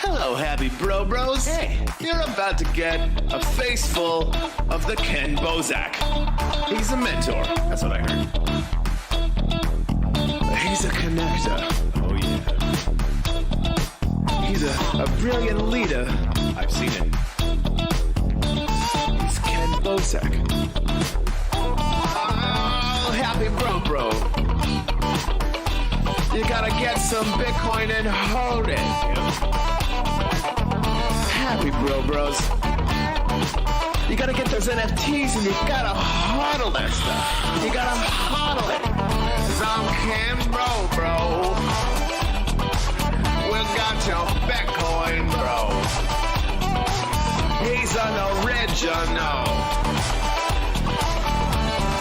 Hello, happy bros. Hey, you're about to get a face full of the Ken Bozak. He's a mentor. That's what I heard. He's a connector. Oh, yeah. He's a brilliant leader. I've seen it. He's Ken Bozak. Oh, happy bro. You gotta get some Bitcoin and hold it. Happy bros. You gotta get those NFTs and you gotta hodl that stuff. You gotta hodl it. Some Ken bro. We got your Bitcoin, bro. He's an original.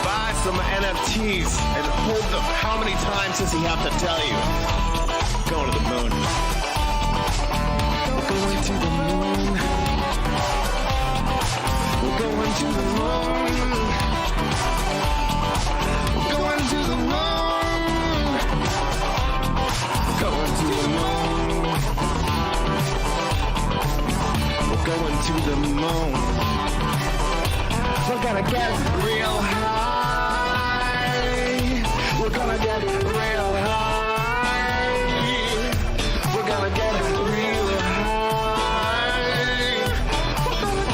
Buy some NFTs and hold them. How many times does he have to tell you? Going to the moon. We're going to the moon. We're going to the moon. We're going to the moon. Going to the moon. We're going to the moon. We're gonna get real high. We're gonna get real high. We're gonna get real high.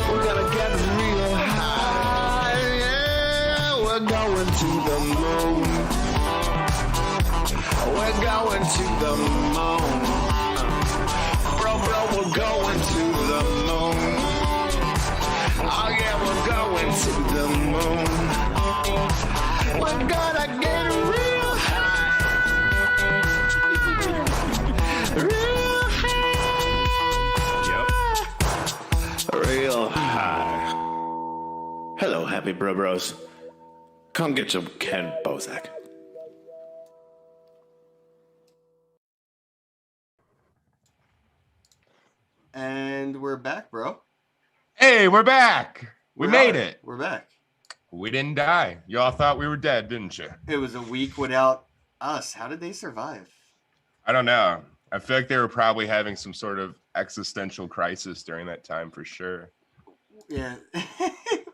We're gonna get real high. Yeah, we're going to the moon. We're going to the moon. Bro, we're going to the moon. Oh yeah, we're going to the moon. We're gonna get real high. Real high. Yep. Real high. Hello, happy bros. Come get your Ken Bozak. And we're back, bro. Hey, we're back. We made it. We're back. We didn't die. Y'all thought we were dead, didn't you? It was a week without us. How did they survive? I don't know. I feel like they were probably having some sort of existential crisis during that time for sure. Yeah.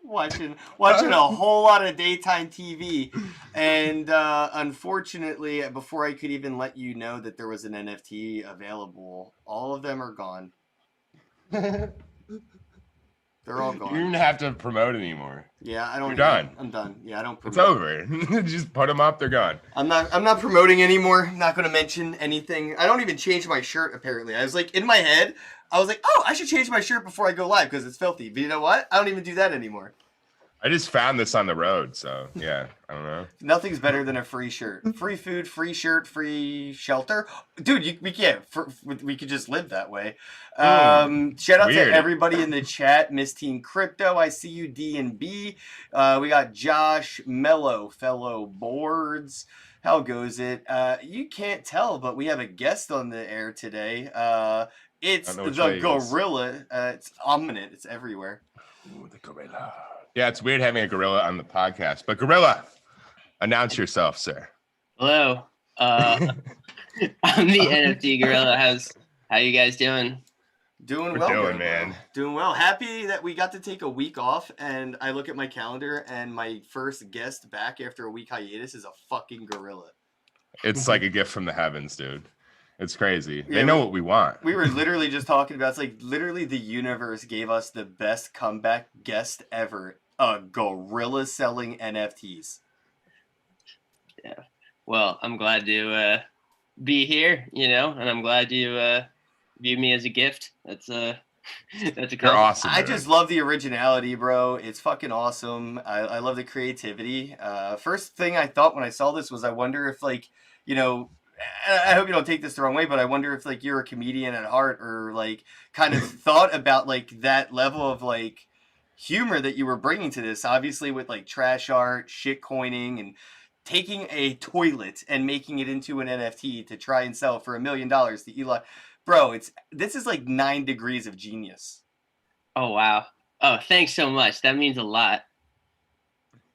watching a whole lot of daytime TV. And unfortunately, before I could even let you know that there was an NFT available, all of them are gone. They're all gone. You don't even have to promote anymore. Yeah, I don't. You're done. I'm done. Yeah, I don't. It's Promote. over. Just put them up. They're gone. I'm not promoting anymore. I'm not going to mention anything. I don't even change my shirt. Apparently, I was like in my head. I was like, oh, I should change my shirt before I go live because it's filthy. But you know what? I don't even do that anymore. I just found this on the road, so yeah, I don't know. Nothing's better than a free shirt. Free food, free shirt, free shelter. Dude, we could just live that way. Shout out weird. to everybody in the chat. Miss Teen Crypto, I see you, D&B. We got Josh, Mellow, Fellow Boards. How goes it? You can't tell, but we have a guest on the air today. It's the gorilla. It's ominous. It's everywhere. Ooh, the gorilla. Yeah, it's weird having a gorilla on the podcast. But gorilla, announce yourself, sir. Hello. I'm the NFT gorilla. How you guys doing? Doing We're well, doing, bro. man. Doing well. Happy that we got to take a week off, and I look at my calendar, and my first guest back after a week hiatus is a fucking gorilla. It's like a gift from the heavens, dude. It's crazy. Yeah, They know what we want. We were literally just talking about, it's like literally the universe gave us the best comeback guest ever. A gorilla selling NFTs. Yeah. Well, I'm glad to be here, and I'm glad you view me as a gift. That's a You're awesome. I man. just love the originality, bro. It's fucking awesome. I love the creativity. First thing I thought when I saw this was I wonder if, like, I hope you don't take this the wrong way, but I wonder if, like, you're a comedian at heart or, like, kind of thought about, like, that level of, like, humor that you were bringing to this, obviously with, like, trash art, shit coining, and taking a toilet and making it into an NFT to try and sell for $1 million to Elon. Bro, this is like 9 degrees of genius. Oh, wow. Oh, thanks so much. That means a lot.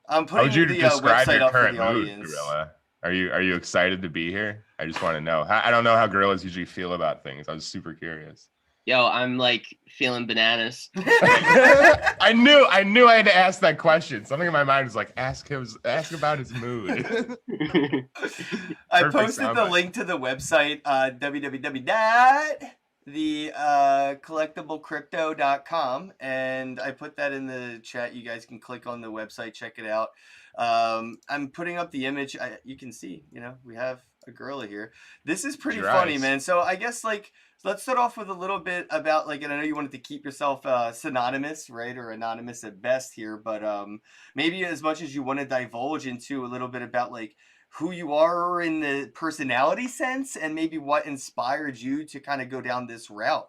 I'm How would putting you the describe website your up for current the mood, audience. Gorilla? Are you excited to be here? I just want to know. I don't know how gorillas usually feel about things. I was super curious. Yo, I'm like feeling bananas. I knew I had to ask that question. Something in my mind was like, ask about his mood. I Perfect posted the soundbite. link to the website, www.thecollectiblecrypto.com, and I put that in the chat. You guys can click on the website, check it out. I'm putting up the image. You can see, we have a gorilla here. This is pretty Your funny, eyes. man. So I guess let's start off with a little bit about and I know you wanted to keep yourself synonymous, right, or anonymous at best here, but maybe as much as you want to divulge into a little bit about who you are in the personality sense, and maybe what inspired you to kind of go down this route.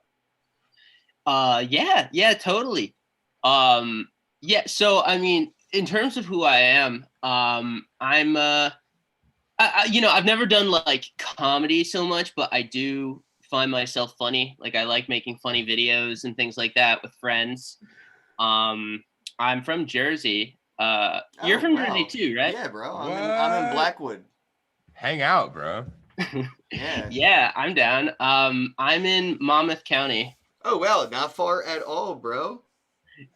Yeah, totally. Yeah. So I mean, in terms of who I am, I'm I've never done like comedy so much, but I do find myself funny. Like I like making funny videos and things like that with friends. I'm from Jersey. You're from Jersey too, right? Yeah, bro. I'm in Blackwood. Hang out, bro. Yeah. Yeah, I'm down. I'm in Monmouth County. Oh, well, not far at all, bro.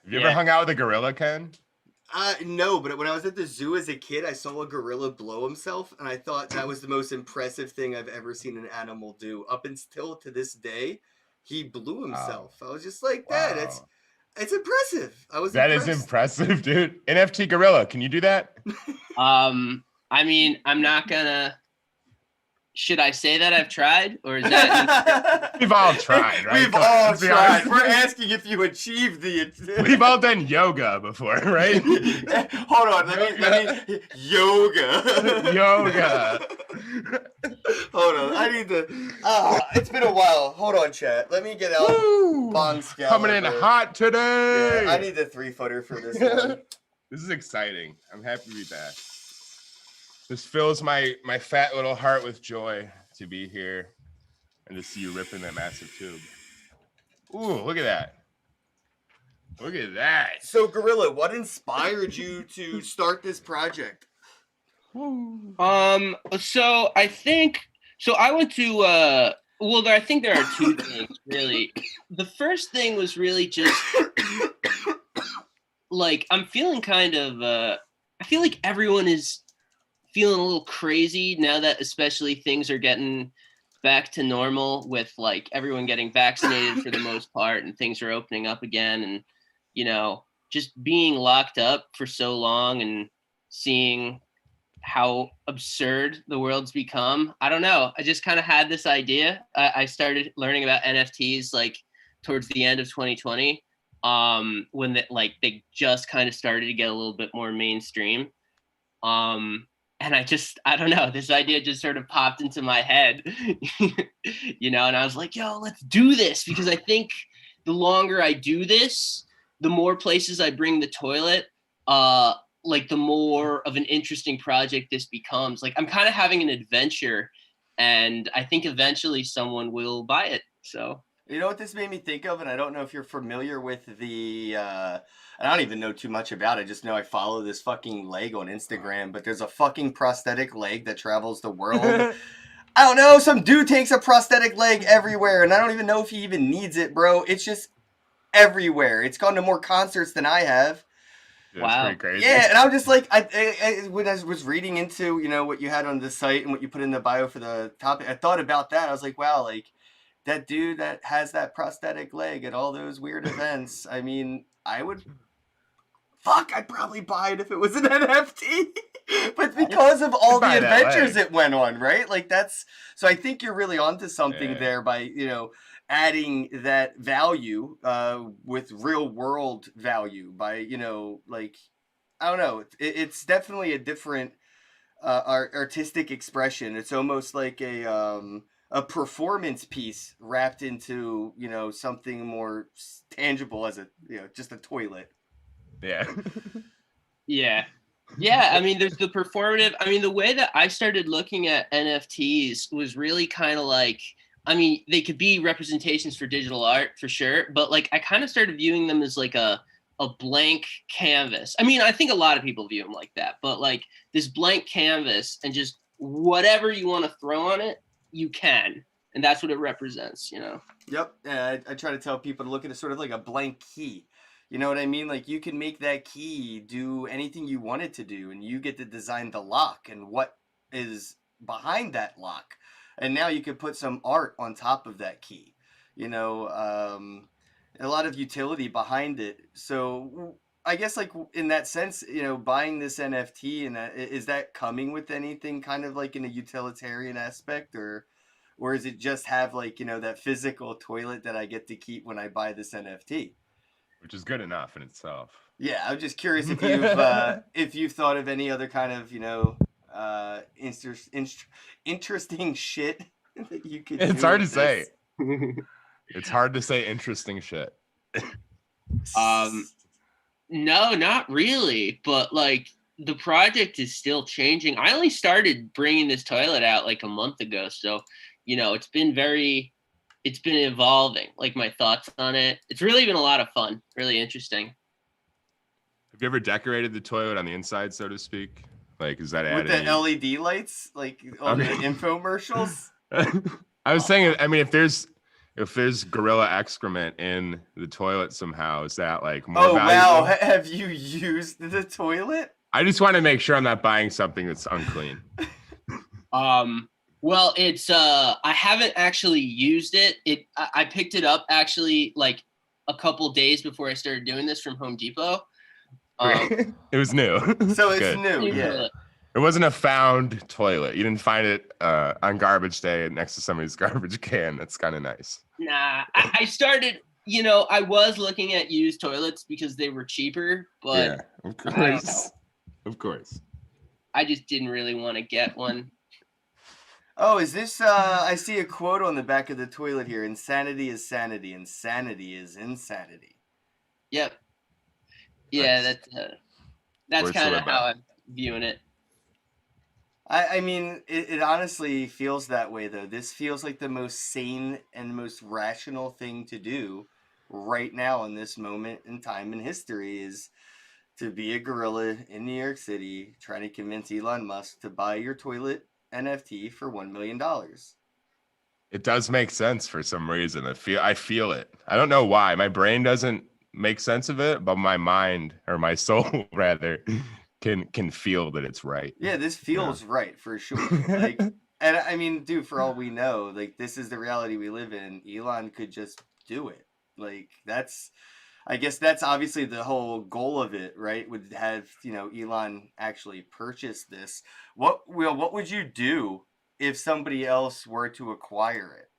Have you ever hung out with a gorilla, Ken? No, but when I was at the zoo as a kid, I saw a gorilla blow himself, and I thought that was the most impressive thing I've ever seen an animal do. Up until to this day, he blew himself. Wow. I was just like, Dad, it's impressive. That is impressive, dude. NFT gorilla, can you do that? I mean, I'm not gonna. Should I say that I've tried, or is that? We've all tried, right? We've all tried. We're asking if you achieved the. We've all done yoga before, right? Hold on, let me yoga. Yoga. Hold on, I need to. It's been a while. Hold on, chat. Let me get out. Bong Scout. Coming in hot today. Yeah, I need the 3-footer for this one. This is exciting. I'm happy to be back. This fills my fat little heart with joy to be here and to see you ripping that massive tube. Ooh, look at that. Look at that. So, Gorilla, what inspired you to start this project? So I think I went to well, I think there are two things really. The first thing was really just like I'm feeling kind of I feel like everyone is feeling a little crazy now that especially things are getting back to normal with like everyone getting vaccinated for the most part and things are opening up again, and just being locked up for so long and seeing how absurd the world's become. I don't know. I just kind of had this idea. I started learning about NFTs like towards the end of 2020 when they just kind of started to get a little bit more mainstream. And I don't know, this idea just sort of popped into my head, and I was like, yo, let's do this. Because I think the longer I do this, the more places I bring the toilet, the more of an interesting project this becomes. Like I'm kind of having an adventure, and I think eventually someone will buy it. So. You know what this made me think of, and I don't know if you're familiar with I don't even know too much about it. I just know I follow this fucking leg on Instagram, but there's a fucking prosthetic leg that travels the world. I don't know, some dude takes a prosthetic leg everywhere, and I don't even know if he even needs it, bro. It's just everywhere. It's gone to more concerts than I have. Wow. Pretty crazy. Yeah, and I'm just like, when I was reading into, what you had on the site and what you put in the bio for the topic, I thought about that. I was like, wow, that dude that has that prosthetic leg at all those weird events, I mean, I'd probably buy it if it was an NFT. But because of all the adventures it went on, right? So I think you're really onto something there by, adding that value with real world value by, I don't know. It's definitely a different artistic expression. It's almost like a performance piece wrapped into, something more tangible as just a toilet. Yeah. Yeah. I mean, there's the performative. I mean, the way that I started looking at NFTs was really kind of like, I mean, they could be representations for digital art for sure, but I kind of started viewing them as like a blank canvas. I mean, I think a lot of people view them like that, but this blank canvas and just whatever you want to throw on it, you can. and that's what it represents, you know. Yep. Yeah, I try to tell people to look at it sort of like a blank key. You know what I mean? Like you can make that key do anything you want it to do, and you get to design the lock and what is behind that lock. And now you could put some art on top of that key. You know, a lot of utility behind it. So I guess like in that sense, you know, buying this NFT and is that coming with anything kind of like in a utilitarian aspect, or is it just have like, you know, that physical toilet that I get to keep when I buy this NFT? Which is good enough in itself. Yeah, I'm just curious if you've thought of any other kind of, you know, interesting shit that you could. It's do hard to with say. this. It's hard to say interesting shit. No, not really, but like the project is still changing. I only started bringing this toilet out like a month ago, so you know, it's been evolving, like my thoughts on it. It's really been a lot of fun, really interesting. Have you ever decorated the toilet on the inside, so to speak? Like, is that With adding? the LED lights, like on the Okay. infomercials. I was saying, I mean, if there's gorilla excrement in the toilet somehow, is that like more Oh wow, valuable? have you used the toilet? I just want to make sure I'm not buying something that's unclean. Well, it's I haven't actually used it. I picked it up actually like a couple days before I started doing this from Home Depot. It was new. So it's Good. new, yeah. Toilet. It wasn't a found toilet. You didn't find it on garbage day next to somebody's garbage can. That's kind of nice. Nah, I started, you know, I was looking at used toilets because they were cheaper, but Yeah, of course. Of course. I just didn't really want to get one. Oh, is this I see a quote on the back of the toilet here. Insanity is sanity, and sanity is insanity. Yep. Yeah, Nice. that's Words to kind of live by. how I'm viewing it. I mean, it honestly feels that way, though. This feels like the most sane and most rational thing to do right now in this moment in time in history is to be a gorilla in New York City trying to convince Elon Musk to buy your toilet NFT for $1 million. It does make sense for some reason. I feel it. I don't know why. My brain doesn't make sense of it, but my mind, or my soul rather, can feel that it's right. Yeah, this feels right for sure. Like, and I mean, dude, for all we know, like this is the reality we live in. Elon could just do it. Like I guess that's obviously the whole goal of it, right? Would have, you know, Elon actually purchase this. What would you do if somebody else were to acquire it?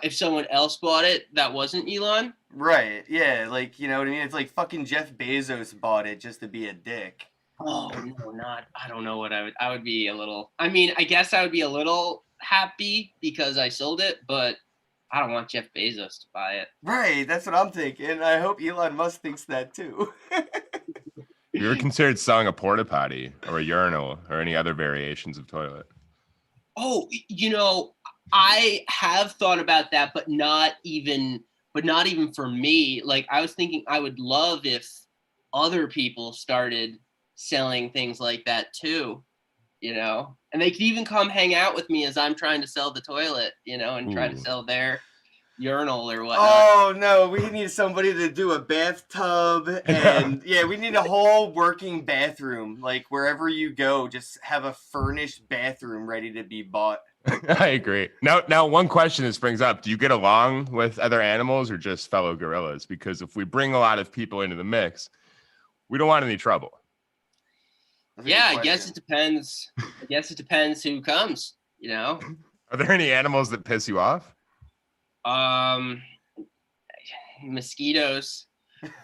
If someone else bought it that wasn't Elon, Right. Yeah, like, you know what I mean? It's like fucking Jeff Bezos bought it just to be a dick. oh no, not. I don't know what I would be a little. I mean, I guess I would be a little happy because I sold it, but I don't want Jeff Bezos to buy it. Right, that's what I'm thinking. I hope Elon Musk thinks that too. You ever considered selling a porta potty or a urinal or any other variations of toilet? Oh, you know, I have thought about that, but not even for me. Like I was thinking I would love if other people started selling things like that too, you know, and they could even come hang out with me as I'm trying to sell the toilet, you know, and try to Ooh. sell their urinal or whatnot. Oh no, we need somebody to do a bathtub and yeah, we need a whole working bathroom. Like wherever you go, just have a furnished bathroom ready to be bought. I agree. Now, one question this brings up: do you get along with other animals or just fellow gorillas? Because if we bring a lot of people into the mix, we don't want any trouble. That's a Yeah, good I guess question. it depends. I guess it depends who comes, you know. Are there any animals that piss you off? Mosquitoes.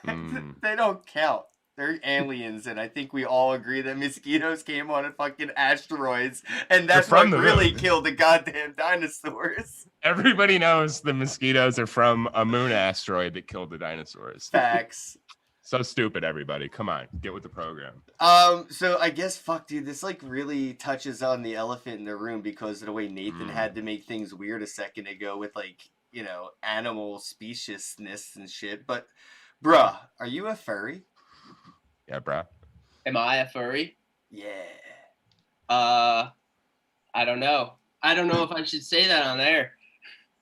They don't count. They're aliens, and I think we all agree that mosquitoes came on a fucking asteroids, and that's from what the really moon. killed the goddamn dinosaurs. Everybody knows the mosquitoes are from a moon asteroid that killed the dinosaurs. Facts. So stupid, everybody. Come on, get with the program. So I guess fuck, dude, this like really touches on the elephant in the room because of the way Nathan had to make things weird a second ago with like, you know, animal speciousness and shit. But, bruh, are you a furry? Yeah, bro. Am I a furry? Yeah. I don't know. I don't know if I should say that on air.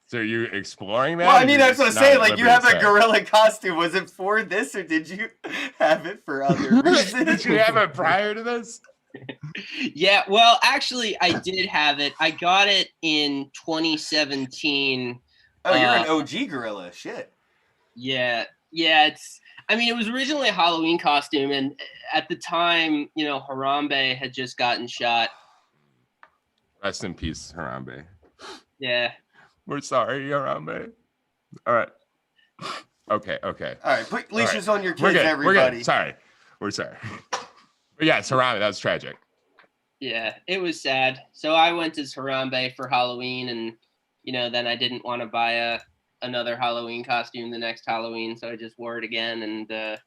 So are you exploring that? Well, or I mean, you're that's what I'm just saying. not Like, you at have a liberty to say? gorilla costume. Was it for this, or did you have it for other reasons? Did you have it prior to this? Yeah, well, actually, I did have it. I got it in 2017. Oh, you're an OG gorilla. Shit. Yeah, it's. I mean, it was originally a Halloween costume, and at the time, you know, Harambe had just gotten shot. Rest in peace, Harambe. Yeah. We're sorry, Harambe. All right. Okay. All right, put leashes on your We're kids, good. everybody. We're good. Sorry. We're sorry. But yeah, it's Harambe. That was tragic. Yeah, it was sad. So I went as Harambe for Halloween, and you know, then I didn't want to buy another Halloween costume the next Halloween, so I just wore it again. And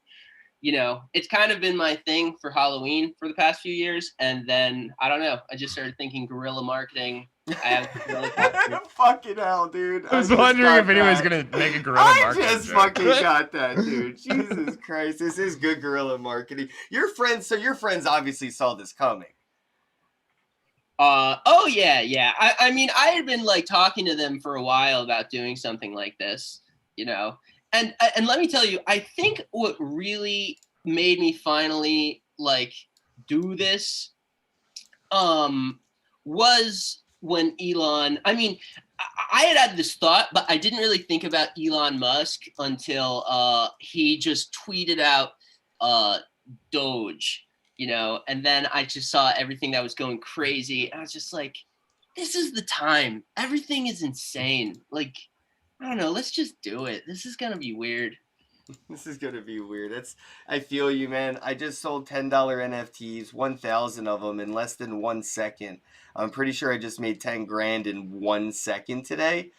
you know, it's kind of been my thing for Halloween for the past few years. And then I don't know, I just started thinking guerrilla marketing. I have a gorilla costume. Fucking hell, dude. I was just wondering got if anyone's that. gonna make a gorilla I marketing just joke. fucking got that, dude. Jesus Christ, this is good guerrilla marketing. Your friends obviously saw this coming. Oh yeah. I mean, I had been like talking to them for a while about doing something like this, you know. And let me tell you, I think what really made me finally like do this was when Elon, I mean, I had this thought, but I didn't really think about Elon Musk until he just tweeted out Doge, you know, and then I just saw everything that was going crazy. And I was just like, this is the time. Everything is insane. Like, I don't know, let's just do it. This is gonna be weird. This is gonna be weird. I feel you, man. I just sold $10 NFTs, 1,000 of them in less than 1 second. I'm pretty sure I just made 10 grand in 1 second today.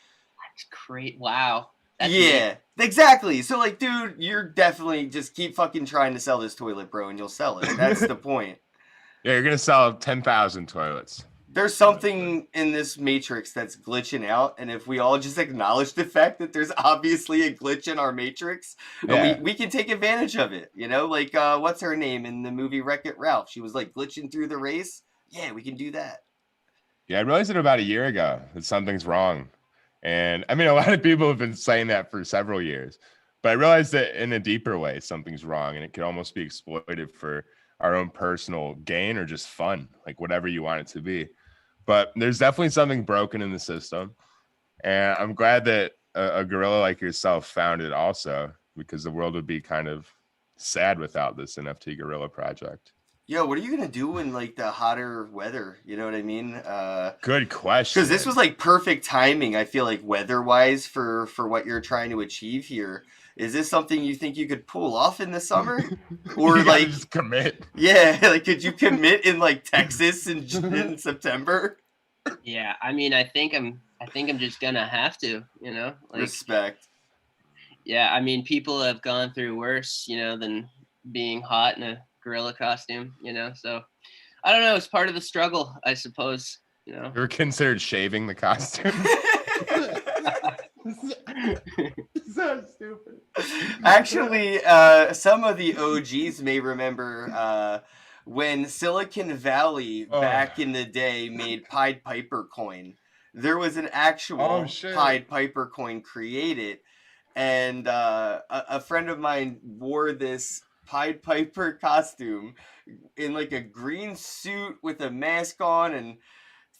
That's great. Wow. That's Yeah, exactly. So, like, dude, you're definitely just keep fucking trying to sell this toilet, bro, and you'll sell it. That's the point. Yeah, you're gonna sell 10,000 toilets. There's something in this matrix that's glitching out, and if we all just acknowledge the fact that there's obviously a glitch in our matrix, Yeah. we can take advantage of it, you know? Like, what's her name in the movie Wreck-It Ralph? She was, like, glitching through the race. Yeah, we can do that. Yeah, I realized it about a year ago that something's wrong. And I mean, a lot of people have been saying that for several years, but I realized that in a deeper way, something's wrong, and it could almost be exploited for our own personal gain or just fun, like whatever you want it to be. But there's definitely something broken in the system. And I'm glad that a gorilla like yourself found it also, because the world would be kind of sad without this NFT gorilla project. Yo, what are you gonna do in, like, the hotter weather? You know what I mean? Good question. Because this was, like, perfect timing, I feel like, weather-wise for what you're trying to achieve here. Is this something you think you could pull off in the summer? Or, You gotta like, just commit. yeah, like, could you commit in, like, Texas in September? Yeah, I mean, I think I'm just gonna have to, you know. Like, Respect. yeah, I mean, people have gone through worse, you know, than being hot in a gorilla costume, you know. So I don't know. It's part of the struggle, I suppose. You know. You ever considered shaving the costume? So stupid. Actually, some of the OGs may remember when Silicon Valley back in the day made Pied Piper coin. There was an actual Pied Piper coin created, and a friend of mine wore this Pied Piper costume in like a green suit with a mask on, and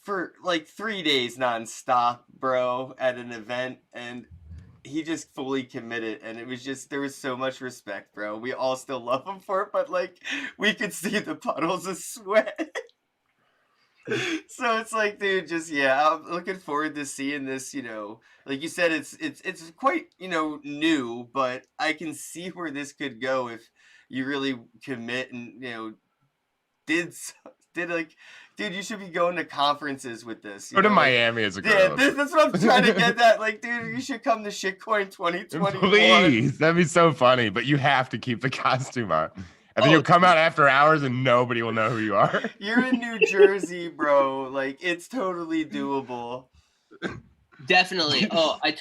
for like 3 days nonstop, bro, at an event, and he just fully committed, and it was just, there was so much respect, bro. We all still love him for it, but like we could see the puddles of sweat. So it's like, dude, just, yeah, I'm looking forward to seeing this, you know. Like you said, it's quite, you know, new, but I can see where this could go if you really commit and, you know, did like, dude, you should be going to conferences with this. Go to know? Miami as a girl. Yeah, that's what I'm trying to get at. Like, dude, you should come to Shitcoin 2021. Please, that'd be so funny. But you have to keep the costume on, and then you'll come out after hours, and nobody will know who you are. You're in New Jersey, bro. Like, it's totally doable. Definitely. Oh, I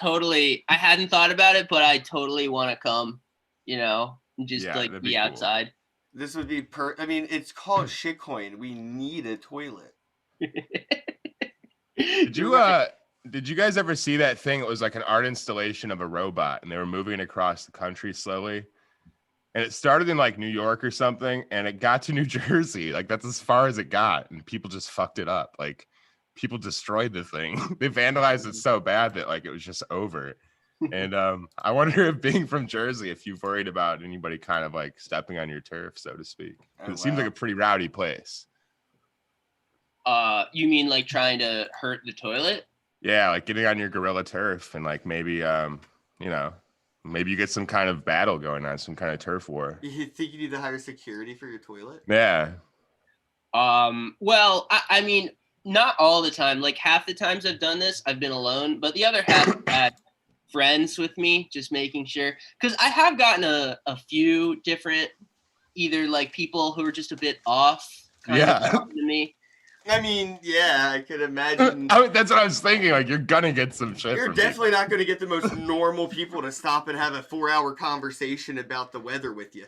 hadn't thought about it, but I totally want to come, you know, and just Yeah, like that'd be be cool. outside. This would be I mean, it's called Shitcoin. We need a toilet. Did you guys ever see that thing? It was like an art installation of a robot, and they were moving across the country slowly. And it started in like New York or something, and it got to New Jersey. Like that's as far as it got, and people just fucked it up. Like people destroyed the thing. They vandalized it so bad that like it was just over. And I wonder if being from Jersey, if you've worried about anybody kind of like stepping on your turf, so to speak. 'Cause it seems like a pretty rowdy place. You mean like trying to hurt the toilet? Yeah, like getting on your gorilla turf and like maybe you know, maybe you get some kind of battle going on, some kind of turf war. You think you need to hire security for your toilet? Yeah. Well, I mean, not all the time. Like half the times I've done this, I've been alone, but the other half I've had friends with me, just making sure. Because I have gotten a few different, either like people who are just a bit off kind of talking to me. I mean, yeah, I could imagine. That's what I was thinking. Like, you're gonna get some shit. You're from definitely people. not going to get the most normal people to stop and have a 4-hour conversation about the weather with you.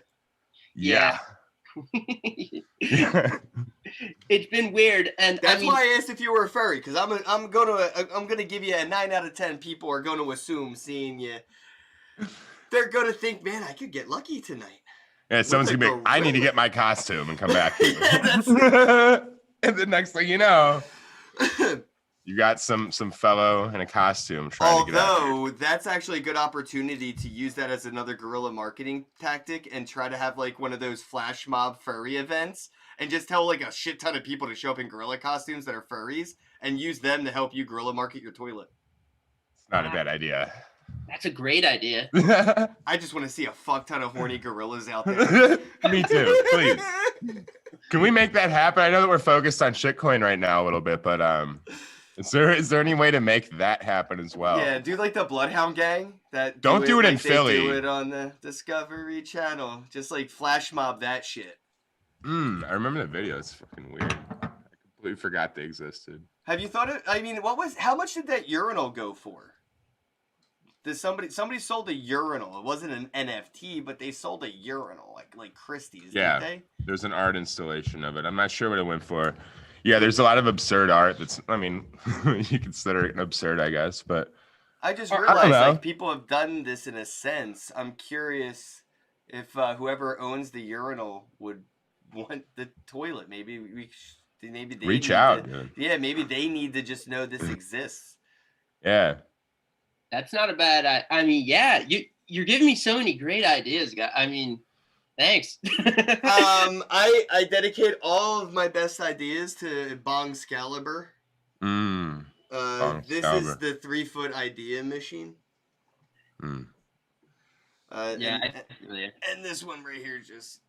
Yeah. It's been weird, and That's why I asked if you were a furry, because I'm gonna give you a 9 out of 10. People are going to assume seeing you, they're gonna think, man, I could get lucky tonight. Yeah, someone's gonna be like, I need to get my costume and come back. And the next thing you know, you got some fellow in a costume trying to get out. Although that's actually a good opportunity to use that as another guerrilla marketing tactic and try to have like one of those flash mob furry events and just tell like a shit ton of people to show up in gorilla costumes that are furries and use them to help you guerrilla market your toilet. It's not a bad idea. That's a great idea. I just want to see a fuck ton of horny gorillas out there. Me too, please. Can we make that happen? I know that we're focused on shitcoin right now a little bit, but is there any way to make that happen as well? Yeah, do like the Bloodhound Gang that Don't do it in like Philly. They do it on the Discovery Channel. Just like flash mob that shit. I remember the video. It's fucking weird. I completely forgot they existed. Have you thought it? I mean, how much did that urinal go for? Did somebody sold a urinal? It wasn't an NFT, but they sold a urinal like Christie's. Yeah, didn't they? There's an art installation of it. I'm not sure what it went for. Yeah, there's a lot of absurd art. That's, I mean, you consider it absurd, I guess. But I just I don't realized know. like people have done this in a sense. I'm curious if whoever owns the urinal would want the toilet. Maybe maybe they Reach need out, to- dude. Yeah, maybe they need to just know this exists. yeah, That's not a bad. I mean, yeah, you're giving me so many great ideas, guy. I mean, thanks. I dedicate all of my best ideas to Bong Scalibur. Bong This is Scalibur. the 3-foot idea machine. Mm. Yeah, and, and this one right here just,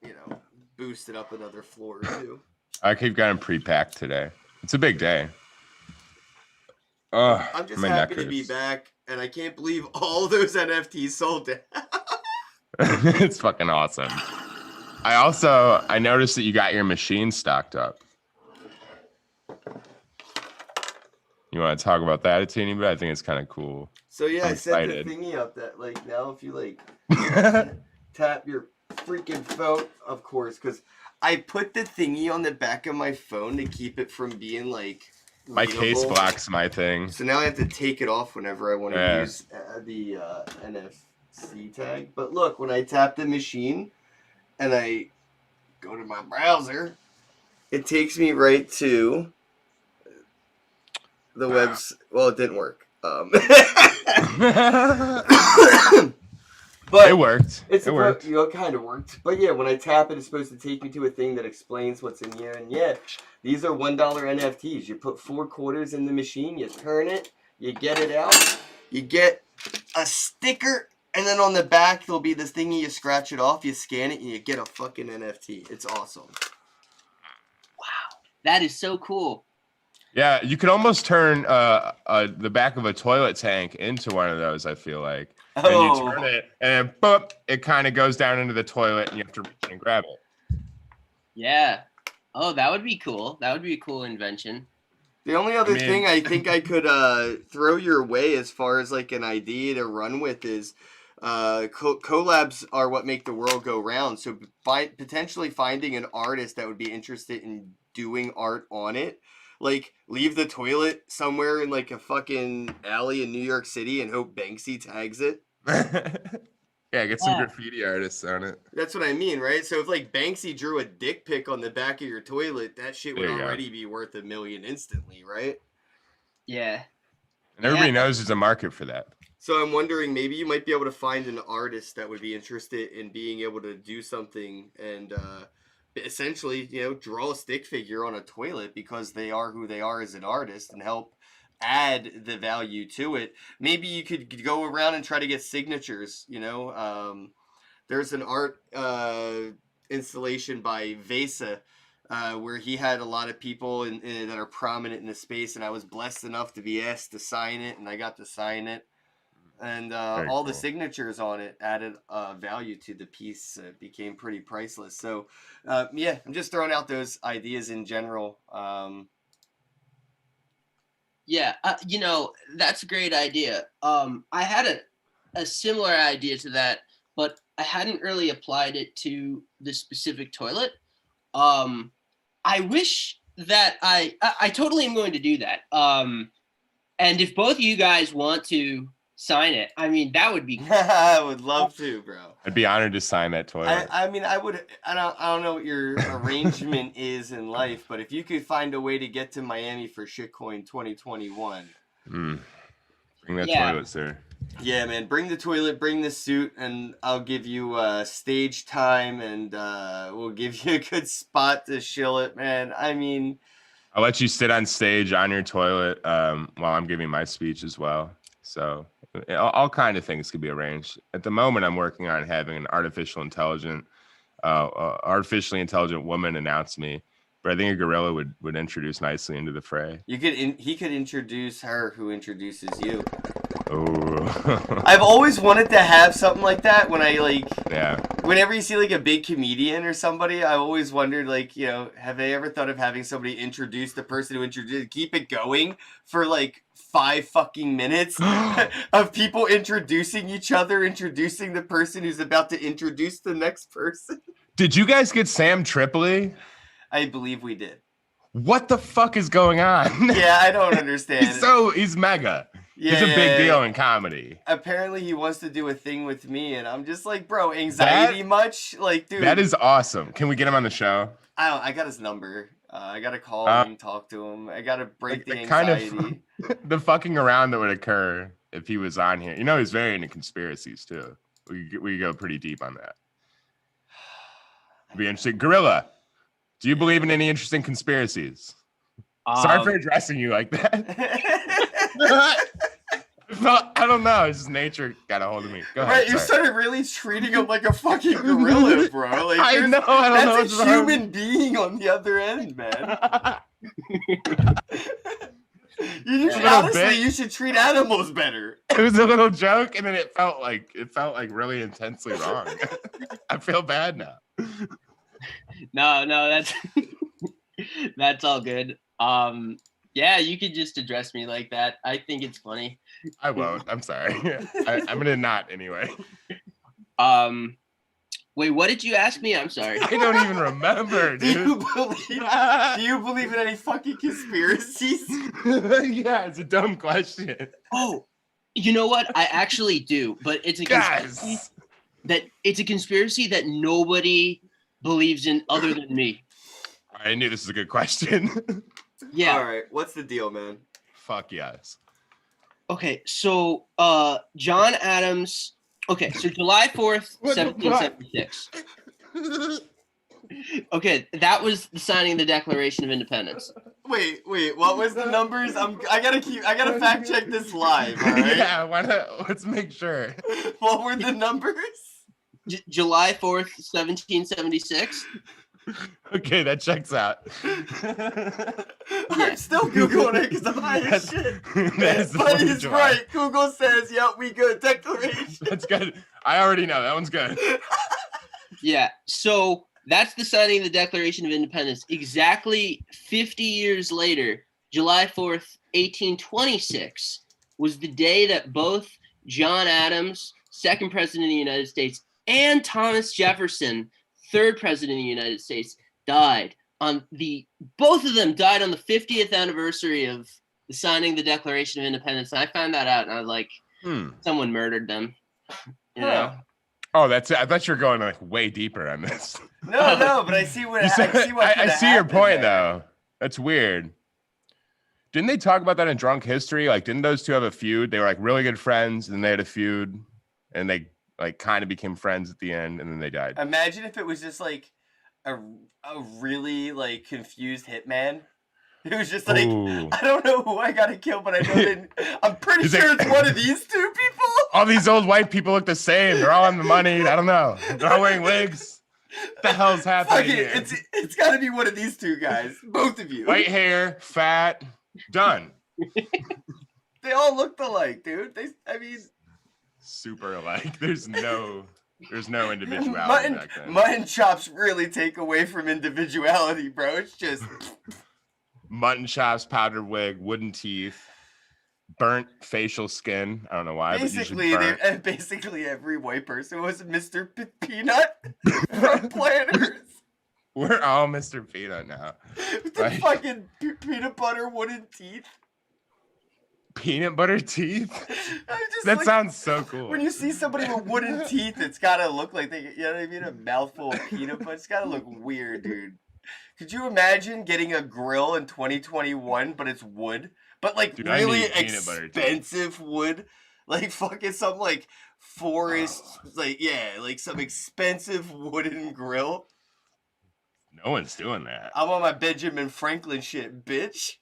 boosted up another floor or two. I keep getting pre-packed today. It's a big day. Oh, I'm just my happy neck to be hurts. back, and I can't believe all those NFTs sold out. It's fucking awesome. I noticed that you got your machine stocked up. You want to talk about that a teeny bit? I think it's kind of cool. So yeah, I'm I set the excited. thingy up that now if you tap your freaking phone, of course, because I put the thingy on the back of my phone to keep it from being My case readable. blocks my thing. So now I have to take it off whenever I want to Yeah. use the NFC tag. But look, when I tap the machine and I go to my browser, it takes me right to the webs. Well, it didn't work. But It worked. It worked. kind of worked. But yeah, when I tap it, it's supposed to take me to a thing that explains what's in here. And yeah, these are $1 NFTs. You put 4 quarters in the machine, you turn it, you get it out, you get a sticker, and then on the back there'll be this thingy, you scratch it off, you scan it, and you get a fucking NFT. It's awesome. That is so cool. Yeah, you could almost turn the back of a toilet tank into one of those, I feel like. And you turn it, and then boop, it kind of goes down into the toilet, and you have to reach in and grab it. Yeah. Oh, that would be cool. That would be a cool invention. The only other I mean- thing I think I could throw your way as far as like an idea to run with is collabs are what make the world go round. So potentially finding an artist that would be interested in doing art on it. like leave the toilet somewhere in like a fucking alley in New York City and hope Banksy tags it. Yeah, get some Yeah. graffiti artists on it. That's what I mean, right? So if like Banksy drew a dick pic on the back of your toilet, that shit would There you go. already be worth $1 million instantly, right? Yeah. And everybody knows there's a market for that. So I'm wondering, maybe you might be able to find an artist that would be interested in being able to do something and essentially, draw a stick figure on a toilet because they are who they are as an artist and help add the value to it. Maybe you could go around and try to get signatures, there's an art installation by Vesa where he had a lot of people that are prominent in the space, and I was blessed enough to be asked to sign it, and I got to sign it. And all the signatures on it added value to the piece. It became pretty priceless. So, yeah, I'm just throwing out those ideas in general. Yeah, that's a great idea. I had a similar idea to that, but I hadn't really applied it to the specific toilet. I wish that I totally am going to do that. And if both of you guys want to sign it, I mean, that would be I would love to, bro. I'd be honored to sign that toilet. I mean, I don't know what your arrangement is in life, but if you could find a way to get to Miami for Shitcoin 2021. Bring that Yeah. toilet, sir. Yeah, man, bring the toilet, bring the suit, and I'll give you stage time, and we'll give you a good spot to shill it, man. I mean, I'll let you sit on stage on your toilet while I'm giving my speech as well. So all kind of things could be arranged. At the moment, I'm working on having an artificially intelligent woman announce me. But I think a gorilla would introduce nicely into the fray. he could introduce her, who introduces you. Oh, I've always wanted to have something like that. yeah. Whenever you see like a big comedian or somebody, I always wondered, have they ever thought of having somebody introduce the person who introduced, keep it going for like 5 fucking minutes of people introducing each other, introducing the person who's about to introduce the next person. Did you guys get Sam Tripoli? I believe we did. What the fuck is going on? Yeah, I don't understand. He's mega. Yeah, He's a big deal in comedy. Apparently he wants to do a thing with me, and I'm just like, bro, anxiety much? Like, dude. That is awesome. Can we get him on the show? I got his number. I gotta call him, talk to him. I gotta break the anxiety. Kind of the fucking around that would occur if he was on here. He's very into conspiracies too. We go pretty deep on that. It'd be interesting. Gorilla, do you believe in any interesting conspiracies? Sorry for addressing you like that. I don't know. It's just nature got a hold of me. Go ahead. Right, you sorry. started really treating him like a fucking gorilla, bro. Like, I know. I don't know. that's a human being on the other end, man. You should treat animals better. It was a little joke, and then it felt like really intensely wrong. I feel bad now. No, that's that's all good. Yeah, you could just address me like that. I think it's funny. I won't. I'm sorry. I'm gonna not anyway. Wait, what did you ask me? I'm sorry. I don't even remember, Do dude. you believe in any fucking conspiracies? Yeah, it's a dumb question. Oh, you know what? I actually do, but it's a conspiracy Yes. a conspiracy that nobody believes in other than me. I knew this was a good question. Yeah. All right, what's the deal, man? Fuck yes. Okay, so John Adams. Okay, so July 4th, What the fuck? 1776. Okay, that was the signing of the Declaration of Independence. Wait, what was the numbers? I gotta fact check this live, all right? Yeah, why not? Let's make sure. What were the numbers? July 4th, 1776. Okay, that checks out. I'm still Googling it because I'm high as shit. That is the But 4th of he's July. right. Google says, yep, we good. Declaration. That's good. I already know. That one's good. Yeah, so that's the signing of the Declaration of Independence. Exactly 50 years later, July 4th, 1826, was the day that both John Adams, second president of the United States, and Thomas Jefferson, third president of the United States, died on both of them died on the 50th anniversary of the signing the Declaration of Independence. And I found that out, and I was like, someone murdered them. You know? Oh, that's it. I thought you were going like way deeper on this. No, but I see what I see your point there. though. That's weird. Didn't they talk about that in Drunk History? Like, didn't those two have a feud? They were like really good friends, and they had a feud, and they like kind of became friends at the end, and then they died. Imagine if it was just like a really like confused hitman. It was just like, Ooh. I don't know who I gotta kill, but I know I'm pretty He's sure like- it's one of these two people. All these old white people look the same. They're all on the money. I don't know. They're all wearing wigs. What the hell's happening Fuck here? it, it's gotta be one of these two guys. Both of you. White hair, fat, done. They all looked alike, dude. I mean, Super alike. There's no individuality back then. mutton chops really take away from individuality, bro. It's just Mutton chops, powdered wig, wooden teeth, burnt facial skin. I don't know why, but usually burnt. basically every white person was Mr. Peanut from Planners. We're all Mr. Peanut now. With the Right. fucking peanut butter wooden teeth. Peanut butter teeth? I'm just That like, sounds so cool. when you see somebody with wooden teeth, it's gotta look like they, you know what I mean? A mouthful of peanut butter. It's gotta look weird, dude. Could you imagine getting a grill in 2021, but it's wood? But like Dude, I really need peanut butter, dude. expensive wood? Like fucking some like forest, like some expensive wooden grill. No one's doing that. I'm on my Benjamin Franklin shit, bitch.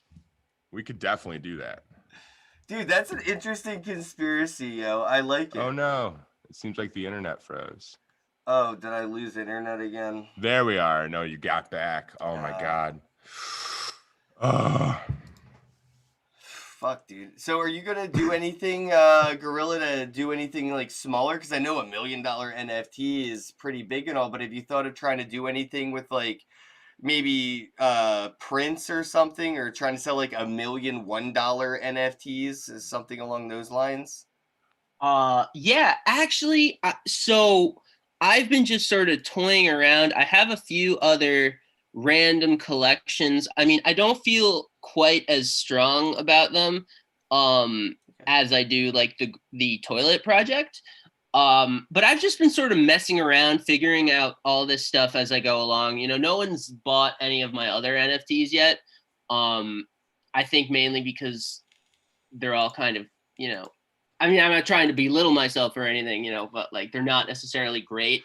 We could definitely do that. Dude, that's an interesting conspiracy, yo. I like it. Oh no. It seems like the internet froze. Oh, did I lose internet again? There we are. No, you got back. Oh my Ah. god. Oh. Fuck, dude. So are you gonna do anything, Gorilla, to do anything like smaller? Because I know $1 million NFT is pretty big and all, but have you thought of trying to do anything with like maybe prints or something, or trying to sell like $1 million $1 NFTs, is something along those lines? Yeah, actually, so I've been just sort of toying around. I have a few other random collections. I mean, I don't feel quite as strong about them as I do like the toilet project. But I've just been sort of messing around, figuring out all this stuff as I go along. You know, no one's bought any of my other NFTs yet. I think mainly because they're all kind of, you know, I mean, I'm not trying to belittle myself or anything, you know, but like they're not necessarily great.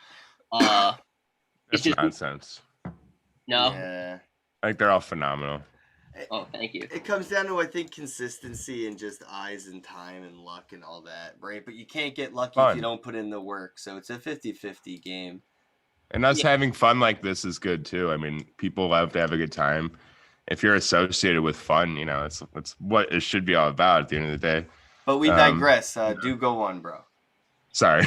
That's just- nonsense. No. Yeah. I think they're all phenomenal. Oh, thank you. It comes down to, I think, consistency and just eyes and time and luck and all that, right? But you can't get lucky if Fun. you don't put in the work. So it's a 50-50 game. And us Yeah. having fun like this is good too. I mean, people love to have a good time. If you're associated with fun, you know, it's what it should be all about at the end of the day. But we digress. Do go on, bro. Sorry.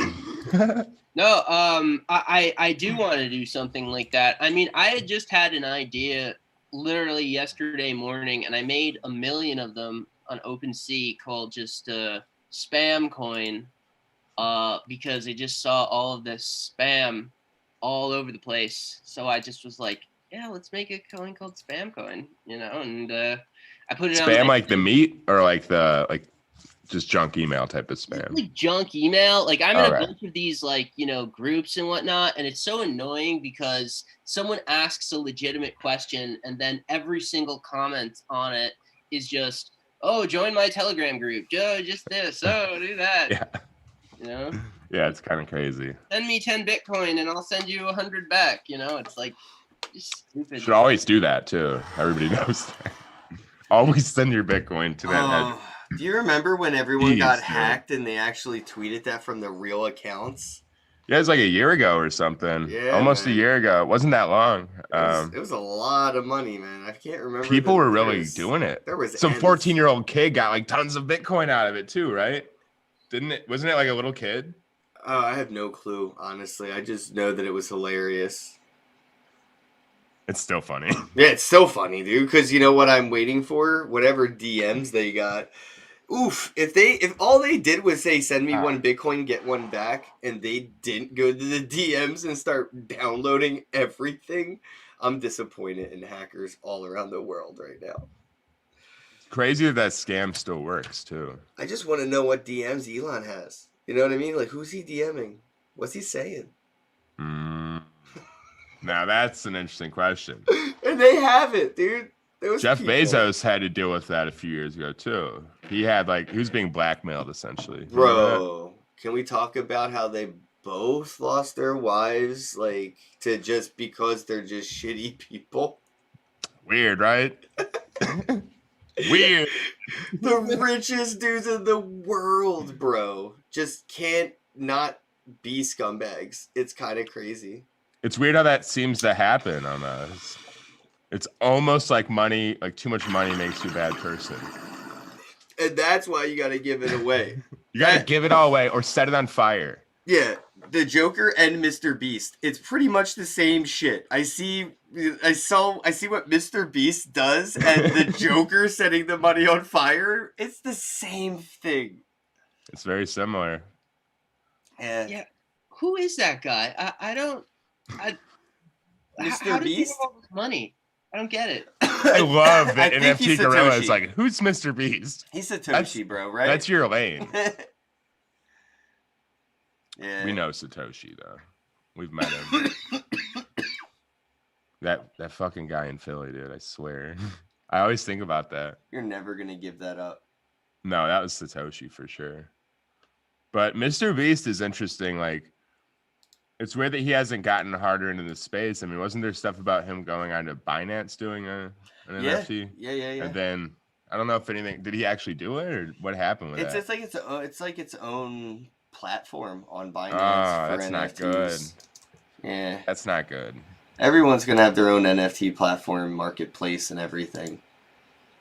No, I do want to do something like that. I mean, I had just had an idea literally yesterday morning, and I made 1 million of them on OpenSea called just Spam Coin, because I just saw all of this spam all over the place. So I just was like, yeah, let's make a coin called Spam Coin, you know, and I put it on Spam my- like the meat or like just junk email type of spam? like junk email. Like I'm in Okay. a bunch of these like, you know, groups and whatnot, and it's so annoying because someone asks a legitimate question and then every single comment on it is just, oh, join my Telegram group, Joe, just this, oh, do that. Yeah. You know, Yeah, it's kind of crazy. send me 10 Bitcoin and I'll send you 100 back. You know, it's like just stupid. Should always do that too. Everybody knows that. Always send your Bitcoin to that. Oh, do you remember when everyone got Jeez, hacked and they actually tweeted that from the real accounts? Yeah, it was like a year ago or something. Yeah, Almost man. a year ago. It wasn't that long. It was a lot of money, man. I can't remember. People were really there was- doing it. There was Some endless- 14-year-old kid got like tons of Bitcoin out of it too, right? Didn't it? Wasn't it like a little kid? Oh, I have no clue, honestly. I just know that it was hilarious. It's still funny. Yeah, it's so funny, dude, because you know what I'm waiting for? Whatever DMs they got. Oof, if all they did was say send me 1 Bitcoin, get 1 back, and they didn't go to the DMs and start downloading everything, I'm disappointed in hackers all around the world right now. Crazy that that scam still works too. I just want to know what DMs Elon has. You know what I mean? Like, who's he DMing? What's he saying? Mm. Now that's an interesting question. And they have it, dude. Those Jeff people. Bezos had to deal with that a few years ago too. He was being blackmailed essentially. You remember that? Bro, can we talk about how they both lost their wives, like, to just because they're just shitty people? Weird, right? Weird. The richest dudes in the world, bro, just can't not be scumbags. It's kind of crazy. It's weird how that seems to happen on us. It's almost like money, like too much money makes you a bad person. And that's why you got to give it away. You gotta give it all away or set it on fire. Yeah, the Joker and Mr. Beast. It's pretty much the same shit. I see what Mr. Beast does and the Joker setting the money on fire. It's the same thing. It's very similar. Yeah. Who is that guy? I don't. Mr. How did he Beast? have all this money? I don't get it. I love that I think he's NFT gorilla is Satoshi. like, who's Mr. Beast? He's Satoshi, bro, right? That's your lane. Yeah. We know Satoshi though. We've met him. that fucking guy in Philly, dude. I swear. I always think about that. You're never gonna give that up. No, that was Satoshi for sure. But Mr. Beast is interesting. Like, it's weird that he hasn't gotten harder into the space. I mean, wasn't there stuff about him going on to Binance doing an NFT? Yeah. And then I don't know if anything. Did he actually do it, or what happened with that? It's like its own platform on Binance. Oh, for that's not NFTs. good. Yeah, That's not good. everyone's gonna have their own NFT platform, marketplace, and everything.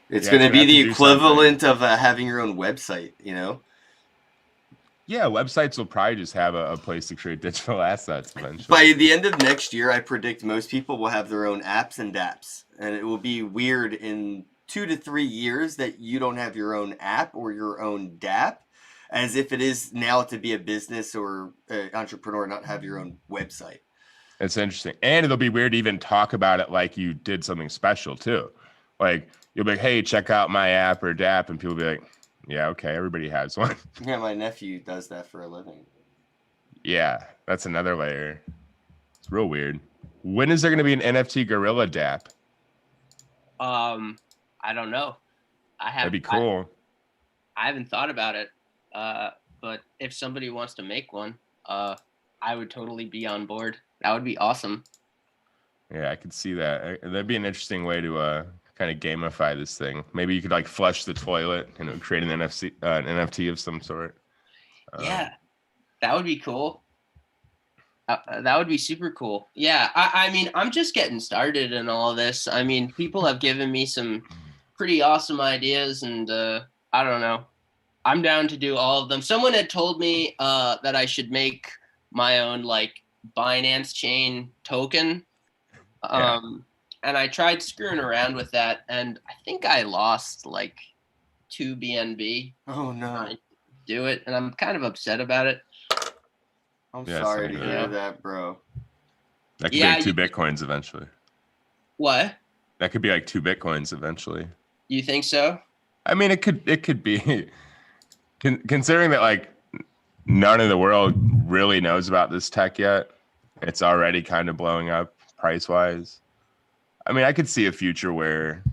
It's Yeah, gonna it's gonna be have to the do equivalent of having your own website. You know. Yeah, websites will probably just have a place to create digital assets eventually. By the end of next year, I predict most people will have their own apps and dApps. And it will be weird in 2 to 3 years that you don't have your own app or your own dApp, as if it is now to be a business or an entrepreneur, not have your own website. It's interesting. And it'll be weird to even talk about it like you did something special too. Like, you'll be like, hey, check out my app or dApp. And people will be like, yeah, okay, everybody has one. Yeah, my nephew does that for a living. Yeah, that's another layer. It's real weird. When is there going to be an NFT gorilla dApp? I don't know. That'd be cool. I haven't thought about it. But if somebody wants to make one, I would totally be on board. That would be awesome. Yeah, I could see that. That'd be an interesting way to kind of gamify this thing. Maybe you could like flush the toilet and create an NFT of some sort. Yeah, that would be cool. That would be super cool. Yeah, I mean, I'm just getting started in all of this. I mean, people have given me some pretty awesome ideas, and I don't know. I'm down to do all of them. Someone had told me that I should make my own like Binance chain token. And I tried screwing around with that, and I think I lost like 2 BNB. Oh, no. trying to do it, and I'm kind of upset about it. I'm Yeah, sorry to same hear here. that, bro. That could be Yeah, like 2 Bitcoins eventually. What? That could be like 2 Bitcoins eventually. You think so? I mean, it could be. Considering that like none of the world really knows about this tech yet, it's already kind of blowing up price wise. I mean, I could see a future where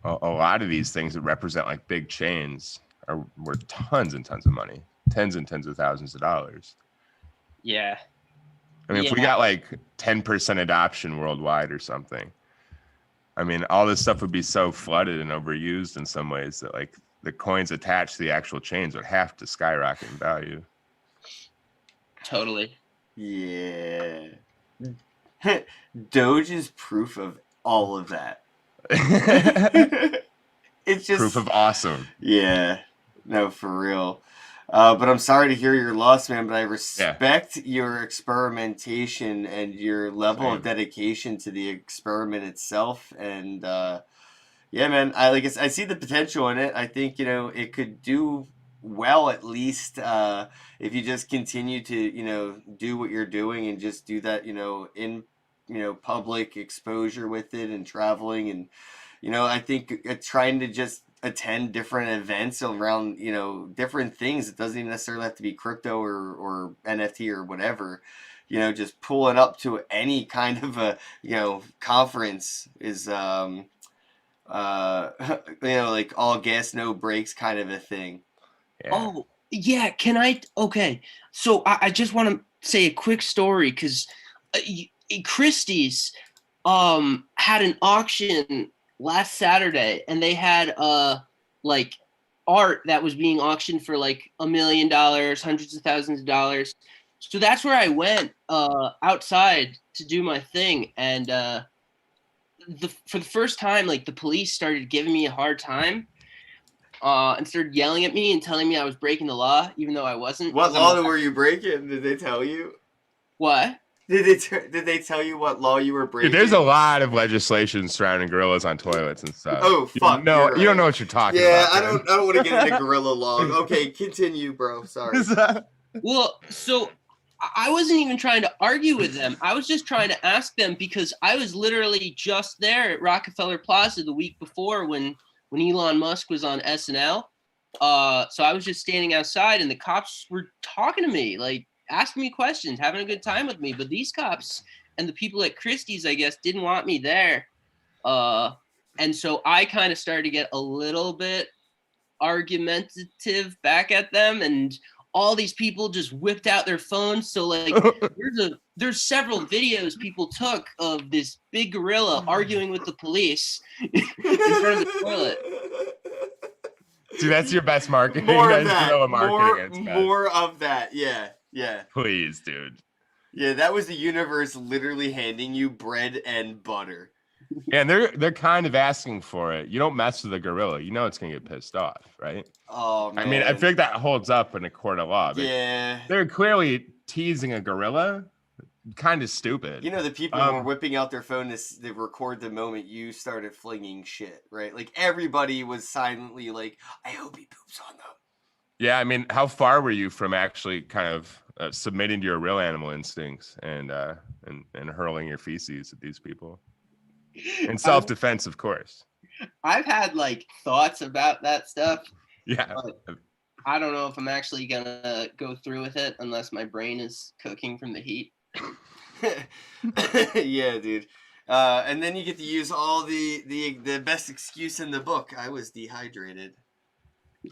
a lot of these things that represent like big chains are worth tons and tons of money, tens and tens of thousands of dollars. Yeah. I mean, if we Yeah. got like 10% adoption worldwide or something, I mean, all this stuff would be so flooded and overused in some ways that like the coins attached to the actual chains would have to skyrocket in value. Totally. Yeah. Doge is proof of all of that. It's just Proof of awesome. Yeah, no, for real. But I'm sorry to hear your loss, man. But I respect your experimentation and your level of Same. dedication to the experiment itself. And yeah, man, I see the potential in it. I think it could do well, at least if you just continue to do what you're doing and just do that in public exposure with it and traveling, and I think trying to just attend different events around different things. It doesn't even necessarily have to be crypto or NFT or whatever. Just pulling up to any kind of a conference is like all gas no brakes kind of a thing. Yeah. Oh, yeah. Can I? Okay. So I just want to say a quick story because Christie's had an auction last Saturday, and they had like art that was being auctioned for like $1 million, hundreds of thousands of dollars. So that's where I went outside to do my thing, and for the first time, like the police started giving me a hard time. And started yelling at me and telling me I was breaking the law, even though I wasn't. What law were you breaking? Did they tell you? What? Did they tell you what law you were breaking? Dude, there's a lot of legislation surrounding gorillas on toilets and stuff. Oh fuck! No, right. you don't know what you're talking yeah, about. I don't want to get into gorilla law. Okay, continue, bro. Sorry. Well, so I wasn't even trying to argue with them. I was just trying to ask them because I was literally just there at Rockefeller Plaza the week before when Elon Musk was on SNL. So I was just standing outside and the cops were talking to me, like asking me questions, having a good time with me. But these cops and the people at Christie's, I guess, didn't want me there. And so I kind of started to get a little bit argumentative back at them, and all these people just whipped out their phones. So like there's several videos people took of this big gorilla arguing with the police in front of the toilet. Dude, that's your best marketing. More of That's that. guerrilla marketing. More of that. Yeah. Please, dude. Yeah, that was the universe literally handing you bread and butter. Yeah, and they're kind of asking for it. You don't mess with a gorilla. You know it's gonna get pissed off, right? Oh man. I mean, I feel like that holds up in a court of law. But yeah. they're clearly teasing a gorilla. Kind of stupid. The people who were whipping out their phone to record the moment you started flinging shit, right? Like everybody was silently like, I hope he poops on them. Yeah, I mean, how far were you from actually kind of submitting to your real animal instincts and hurling your feces at these people? In self-defense, of course. I've had like thoughts about that stuff. Yeah. But I don't know if I'm actually gonna go through with it unless my brain is cooking from the heat. Yeah, dude. And then you get to use all the best excuse in the book. I was dehydrated.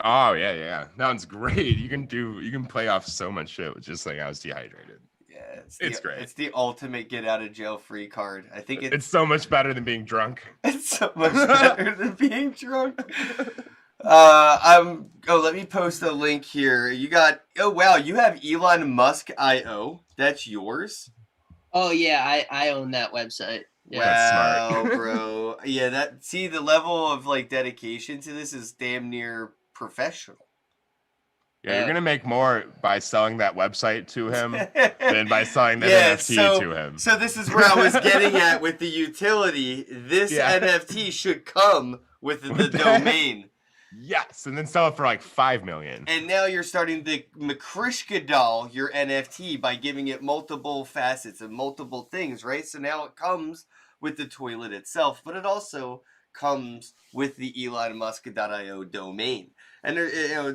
Oh yeah. That one's great. You can play off so much shit with just saying I was dehydrated. Yeah, it's great. It's the ultimate get out of jail free card. I think it's so much better than being drunk. It's so much better than being drunk. Let me post a link here. You got you have Elon Musk IO. That's yours? Oh yeah, I own that website. Yeah. That's Wow, smart. bro. Yeah, the level of like dedication to this is damn near professional. Yeah, you're gonna make more by selling that website to him than by selling that NFT to him. So this is where I was getting at with the utility. This NFT should come with the domain. Yes, and then sell it for like $5 million. And now you're starting to Makrishka doll your NFT by giving it multiple facets and multiple things, right? So now it comes with the toilet itself, but it also comes with the ElonMusk.io domain. And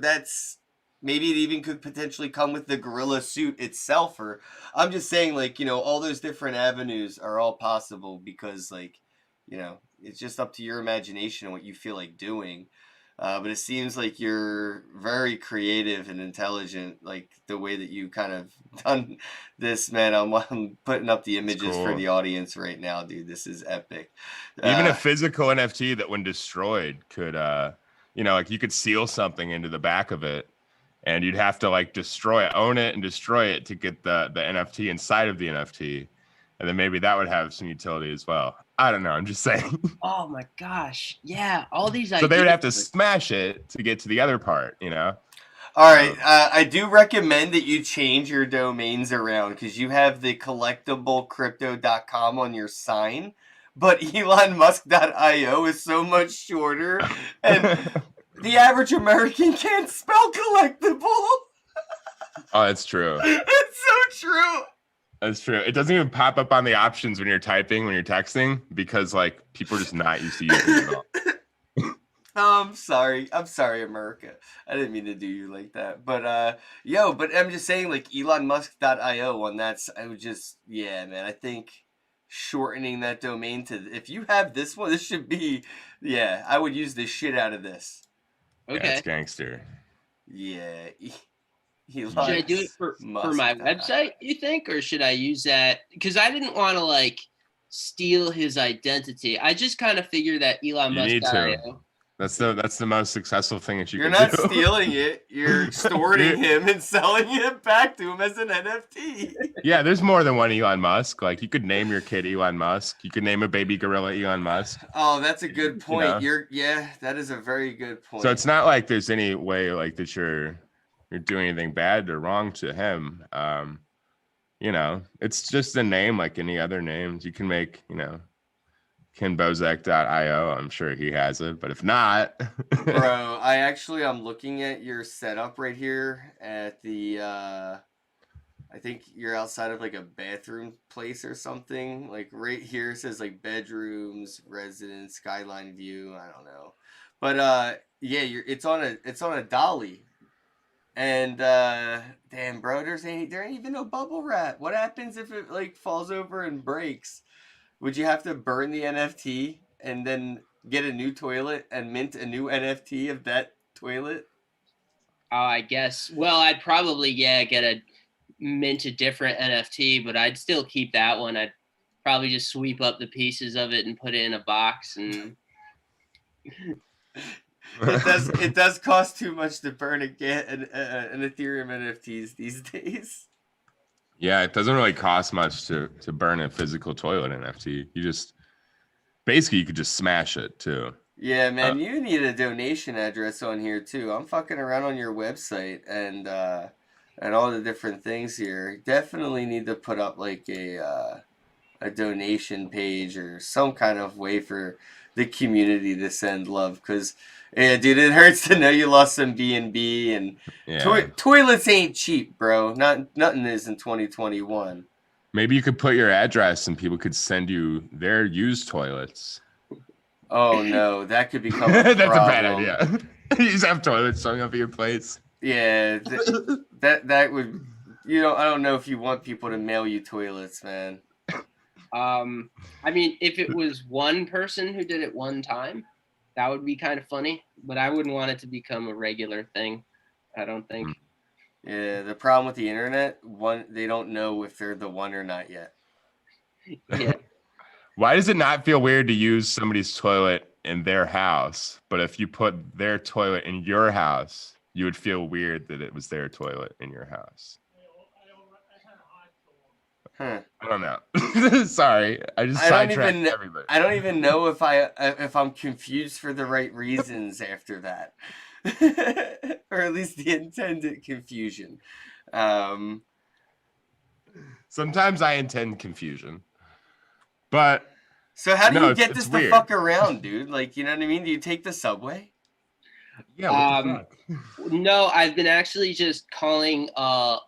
that's maybe it even could potentially come with the gorilla suit itself. Or I'm just saying, like, all those different avenues are all possible because, like, it's just up to your imagination and what you feel like doing. But it seems like you're very creative and intelligent, like the way that you kind of done this, man. I'm putting up the images for the audience right now, dude. This is epic. Even a physical NFT that when destroyed could, like you could seal something into the back of it and you'd have to like own it and destroy it to get the NFT inside of the NFT. And then maybe that would have some utility as well. I don't know. I'm just saying. Oh my gosh. Yeah. All these ideas. So they would have to smash it to get to the other part, All right. I do recommend that you change your domains around because you have the collectiblecrypto.com on your sign, but ElonMusk.io is so much shorter and the average American can't spell collectible. Oh, that's true. It's so true. That's true. It doesn't even pop up on the options when you're typing, when you're texting, because like people are just not used to using it at all. Oh, I'm sorry, America. I didn't mean to do you like that. But but I'm just saying, like ElonMusk.io on that's. I would just, yeah, man. I think shortening that domain to, if you have this one, this should be, yeah. I would use the shit out of this. Yeah, Okay. it's gangster. Yeah. Should I do it for my website, you think, or should I use that? Because I didn't want to like steal his identity. I just kind of figured that Elon You need to. Musk.io. That's the most successful thing that You're can not do. stealing it. You're extorting him and selling it back to him as an NFT. Yeah, there's more than one Elon Musk. Like you could name your kid Elon Musk. You could name a baby gorilla Elon Musk. Oh, that's a good point. You know? Yeah, that is a very good point. So it's not like there's any way like that you're doing anything bad or wrong to him. You know, it's just a name like any other names. You can make, you know, KenBozek.io. I'm sure he has it, but if not, bro, I'm looking at your setup right here at the I think you're outside of like a bathroom place or something. Like right here it says like bedrooms, residence, skyline view. I don't know, but yeah, it's on a dolly, and damn, bro, there ain't even no bubble wrap. What happens if it like falls over and breaks? Would you have to burn the NFT and then get a new toilet and mint a new NFT of that toilet? Oh, I guess. Well, I'd probably mint a different NFT, but I'd still keep that one. I'd probably just sweep up the pieces of it and put it in a box. And it does cost too much to burn an Ethereum NFTs these days. yeah, it doesn't really cost much to burn a physical toilet NFT. You just basically you could just smash it too. Yeah, man, you need a donation address on here too. I'm fucking around on your website and all the different things here. Definitely need to put up like a donation page or some kind of way for the community to send love, because yeah, dude, it hurts to know you lost some B&B, and toilets ain't cheap, bro. Nothing is in 2021. Maybe you could put your address and people could send you their used toilets. Oh no, that could become a That's problem. a bad idea. You just have toilets showing up at your place. Yeah, that would, you know, I don't know if you want people to mail you toilets, man. I mean, if it was one person who did it one time, that would be kind of funny, but I wouldn't want it to become a regular thing. I don't think. Yeah, the problem with the internet, they don't know if they're the one or not yet. Yeah. Why does it not feel weird to use somebody's toilet in their house, but if you put their toilet in your house, you would feel weird that it was their toilet in your house? Huh. I don't know. Sorry, I just sidetracked everybody. I don't even know if I'm confused for the right reasons after that, or at least the intended confusion. Sometimes I intend confusion, but so how do you get this the fuck around, dude? Like, you know what I mean? Do you take the subway? Yeah. What the fuck? No, I've been actually just calling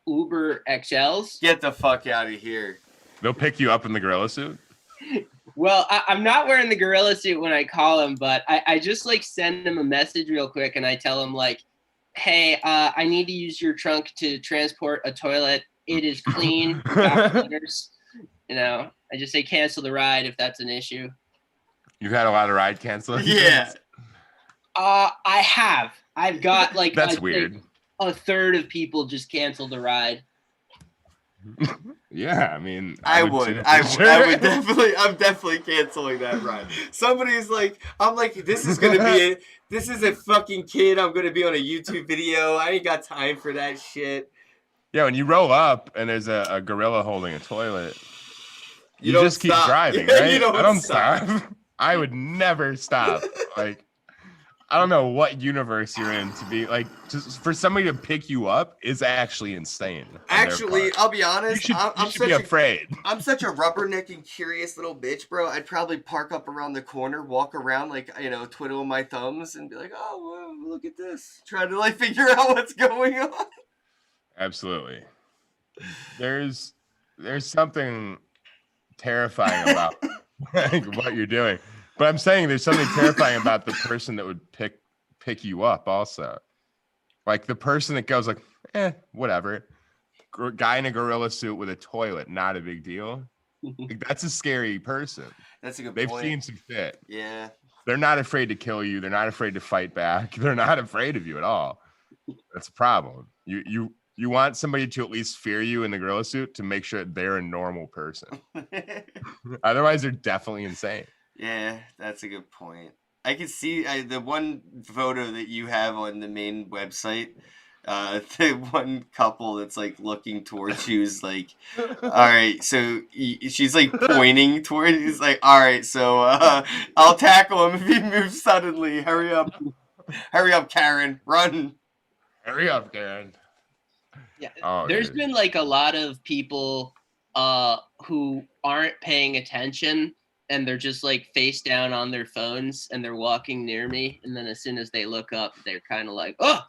Uber XLs. Get the fuck out of here. They'll pick you up in the gorilla suit? Well, I'm not wearing the gorilla suit when I call them, but I just like send them a message real quick and I tell them like, hey, I need to use your trunk to transport a toilet. It is clean. You know, I just say cancel the ride if that's an issue. You've had a lot of ride canceling? Yeah. I have. I've got like that's weird. A third of people just canceled the ride. Yeah, I mean, I would definitely. I'm definitely canceling that ride. Somebody's like, I'm like, this is a fucking kid. I'm gonna be on a YouTube video. I ain't got time for that shit. Yeah, when you roll up and there's a gorilla holding a toilet, you don't just keep stop. driving, Yeah, right? you don't I don't stop. I would never stop. Like, I don't know what universe you're in to be like, just for somebody to pick you up is actually insane. Actually, I'll be honest. You should be afraid. I'm such a rubbernecking, curious little bitch, bro. I'd probably park up around the corner, walk around, like, you know, twiddling my thumbs and be like, oh, well, look at this. Trying to, like, figure out what's going on. Absolutely. There's there's something terrifying about what you're doing. But I'm saying there's something terrifying about the person that would pick you up also. Like the person that goes like, whatever. Guy in a gorilla suit with a toilet, not a big deal. Like, that's a scary person. That's a good They've point. seen some shit. Yeah. They're not afraid to kill you. They're not afraid to fight back. They're not afraid of you at all. That's a problem. You want somebody to at least fear you in the gorilla suit to make sure they're a normal person. Otherwise, they're definitely insane. Yeah, that's a good point. I can see the one photo that you have on the main website. The one couple that's like looking towards you is like, all right, so she's like pointing towards. He's like, all right, so I'll tackle him if he moves suddenly. Hurry up, Karen, run. Hurry up, Karen. Yeah, Oh, there's dude. been like a lot of people who aren't paying attention and they're just like face down on their phones and they're walking near me, and then as soon as they look up, they're kind of like, oh.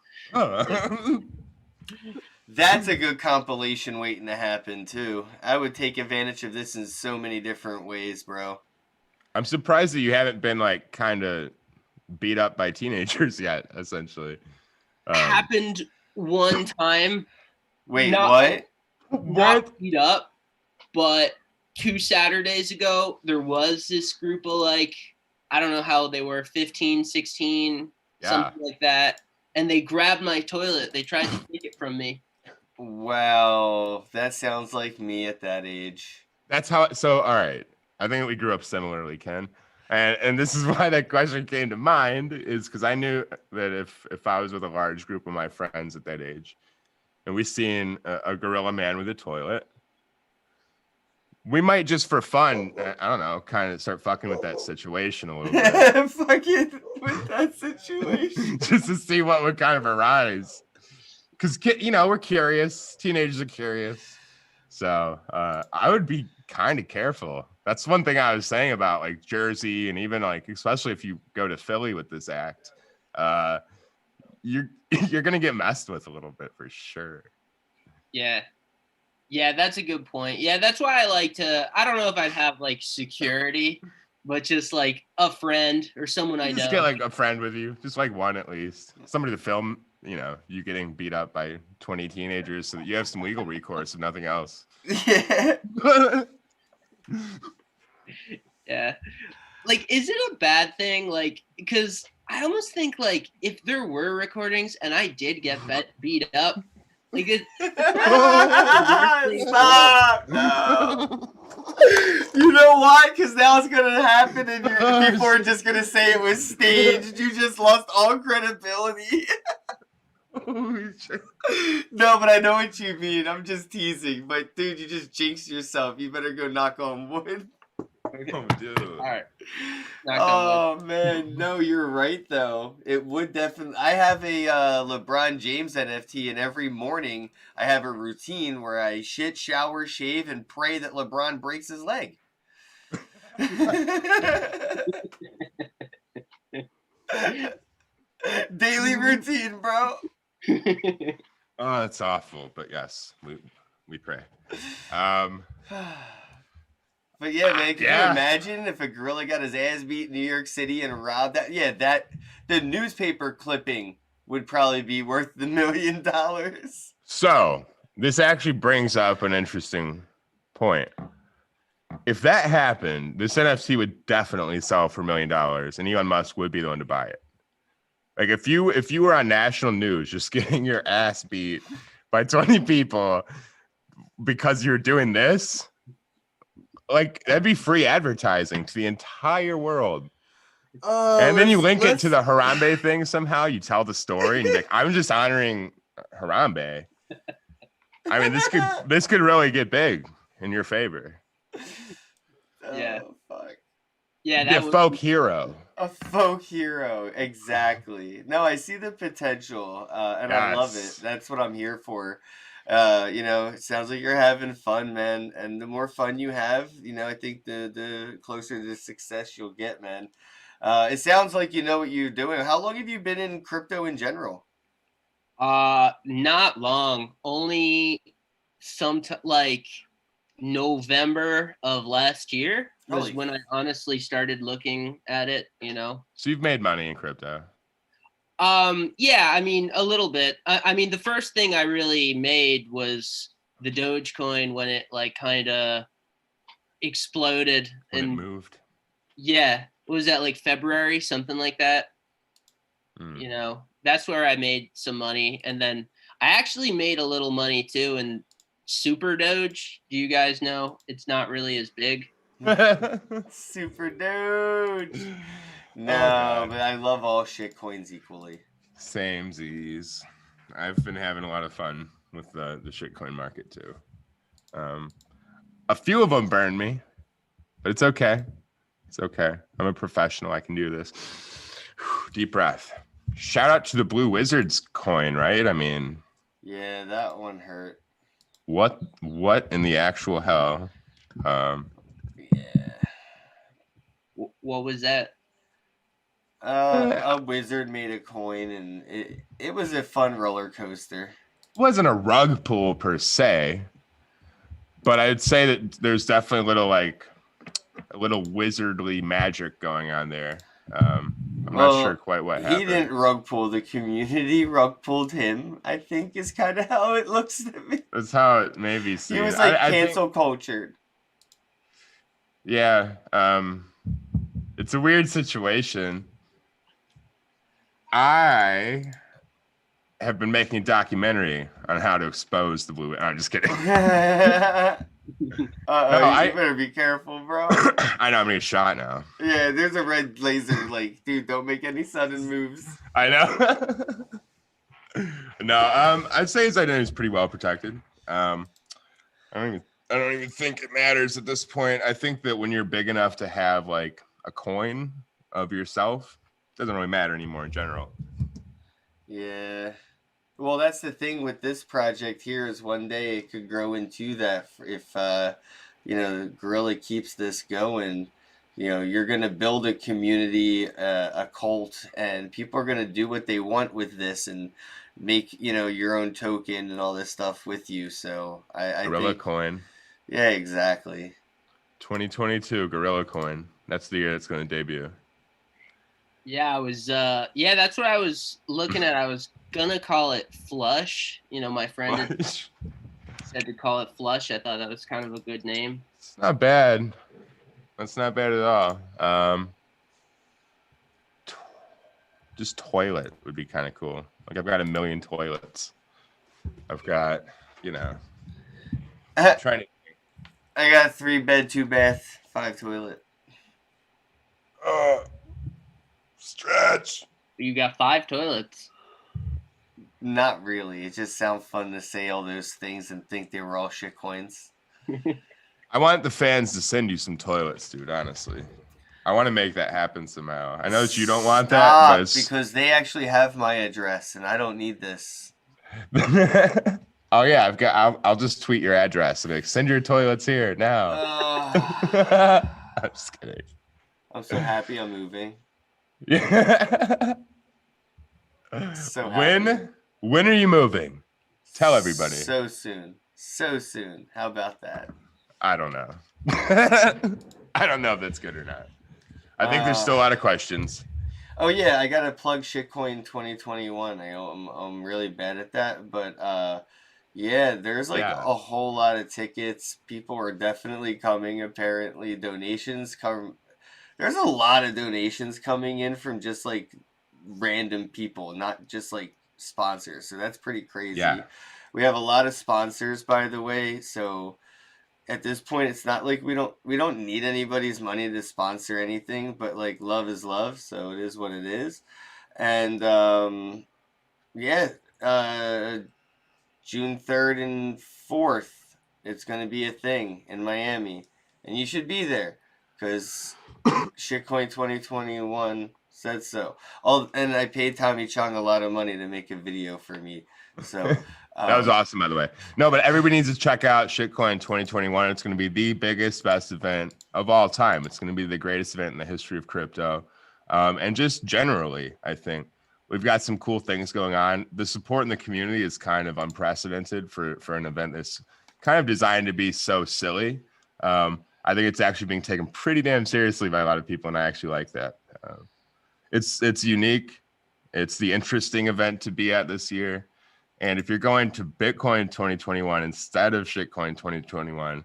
That's a good compilation waiting to happen too. I would take advantage of this in so many different ways, bro. I'm surprised that you haven't been like kind of beat up by teenagers yet. Essentially, Happened one time. Wait, Not- what? Not beat up, but 2 Saturdays ago, there was this group of like, I don't know how they were, 15, 16, something like that. And they grabbed my toilet. They tried to take it from me. Wow, that sounds like me at that age. That's how. So, all right. I think we grew up similarly, Ken. And this is why that question came to mind, is because I knew that if I was with a large group of my friends at that age, and we seen a gorilla man with a toilet, we might just for fun, I don't know, kind of start fucking with that situation a little bit. Fucking with that situation. Just to see what would kind of arise. Because, we're curious. Teenagers are curious. So I would be kind of careful. That's one thing I was saying about like Jersey, and even like, especially if you go to Philly with this act, you're going to get messed with a little bit for sure. Yeah. Yeah, that's a good point. Yeah, that's why I like to, I don't know if I'd have like security, but just like a friend or someone I know. Just get like a friend with you, just like one at least. Somebody to film, you getting beat up by 20 teenagers so that you have some legal recourse if nothing else. Yeah. Yeah. Like, is it a bad thing? Like, because I almost think like if there were recordings and I did get beat up, like it. Stop! No. You know why? Because now it's gonna happen, and people are just gonna say it was staged. You just lost all credibility. No, but I know what you mean. I'm just teasing. But dude, you just jinxed yourself. You better go knock on wood. Oh, dude. All right. Oh man, no, you're right though. It would definitely. I have a LeBron James NFT, and every morning I have a routine where I shit, shower, shave, and pray that LeBron breaks his leg. Daily routine, bro. Oh, that's awful. But yes, we pray. But yeah, man, can Yeah. you imagine if a gorilla got his ass beat in New York City and robbed that? Yeah, the newspaper clipping would probably be worth the $1 million. So this actually brings up an interesting point. If that happened, this NFT would definitely sell for $1 million, and Elon Musk would be the one to buy it. Like if you were on national news just getting your ass beat by 20 people because you're doing this, like that'd be free advertising to the entire world. And then you link it to the Harambe thing somehow. You tell the story and you're like, I'm just honoring Harambe. I mean, this could really get big in your favor. Yeah. Oh, fuck. Yeah, Be a folk hero. A folk hero, exactly. No, I see the potential, and I love it. Yes. That's what I'm here for. It sounds like you're having fun, man. And the more fun you have, I think the closer to success you'll get, man. It sounds like you know what you're doing. How long have you been in crypto in general? Not long. Only like November of last year was Holy- when I honestly started looking at it, So you've made money in crypto. Yeah, I mean, a little bit. I mean, the first thing I really made was the Dogecoin when it like kind of exploded. When it And moved. yeah, was that like February, something like that? Mm. That's where I made some money. And then I actually made a little money too in Super Doge. Do you guys know? It's not really as big. Super Doge. No, God. but I love all shit coins equally. Same Z's. I've been having a lot of fun with the shitcoin market too. A few of them burned me, but it's okay. It's okay. I'm a professional. I can do this. Deep breath. Shout out to the Blue Wizards coin, right? I mean, Yeah, that one hurt. what in the actual hell? Yeah. What was that? A wizard made a coin, and it was a fun roller coaster. Wasn't a rug pull per se, but I'd say that there's definitely a little wizardly magic going on there. I'm not sure quite what happened. He didn't rug pull the community, rug pulled him, I think is kind of how it looks to me. That's how it maybe seems. He was like I think- cancel cultured. Yeah, it's a weird situation. I have been making a documentary on how to expose the blue. I'm just kidding. You I- better be careful, bro. I know I'm gonna get shot now. Yeah, there's a red laser. Like, dude, don't make any sudden moves. I know. No, I'd say his identity is pretty well protected. I don't even think it matters at this point. I think that when you're big enough to have like a coin of yourself, it doesn't really matter anymore in general. Yeah. Well, that's the thing with this project here is one day it could grow into that if Gorilla keeps this going. You're going to build a community, a cult, and people are going to do what they want with this and make, your own token and all this stuff with you. So I Gorilla think, coin. yeah, exactly. 2022 Gorilla coin. That's the year it's going to debut. Yeah, that's what I was looking at. I was gonna call it Flush. My friend had said to call it Flush. I thought that was kind of a good name. It's not bad. That's not bad at all. Just toilet would be kind of cool. Like I've got 1 million toilets. I've got, trying to. I got 3 bed, 2 bath, 5 toilet. Stretch. You got 5 toilets. Not really. It just sounds fun to say all those things and think they were all shit coins. I want the fans to send you some toilets, dude. Honestly, I want to make that happen somehow. I know that you don't want that, Stop, but it's... because they actually have my address and I don't need this. Oh yeah, I'll just tweet your address and be like, send your toilets here now. I'm just kidding. I'm so happy I'm moving. Yeah. So happy. When are you moving? Tell everybody. So soon. So soon. How about that? I don't know. I don't know if that's good or not. I think there's still a lot of questions. Oh yeah, I gotta plug Shitcoin 2021. I'm really bad at that, but yeah, there's a whole lot of tickets. People are definitely coming. Apparently, donations come. There's a lot of donations coming in from just like random people, not just like sponsors. So that's pretty crazy. Yeah. We have a lot of sponsors, by the way. So at this point, it's not like we don't need anybody's money to sponsor anything, but like love is love. So it is what it is. And June 3rd and 4th, it's going to be a thing in Miami. And you should be there because Shitcoin 2021 said so. And I paid Tommy Chong a lot of money to make a video for me. So that was awesome, by the way. No, but everybody needs to check out Shitcoin 2021. It's going to be the biggest, best event of all time. It's going to be the greatest event in the history of crypto. And just generally, I think we've got some cool things going on. The support in the community is kind of unprecedented for an event this kind of designed to be so silly. I think it's actually being taken pretty damn seriously by a lot of people, and I actually like that. It's unique. It's the interesting event to be at this year. And if you're going to Bitcoin 2021 instead of Shitcoin 2021,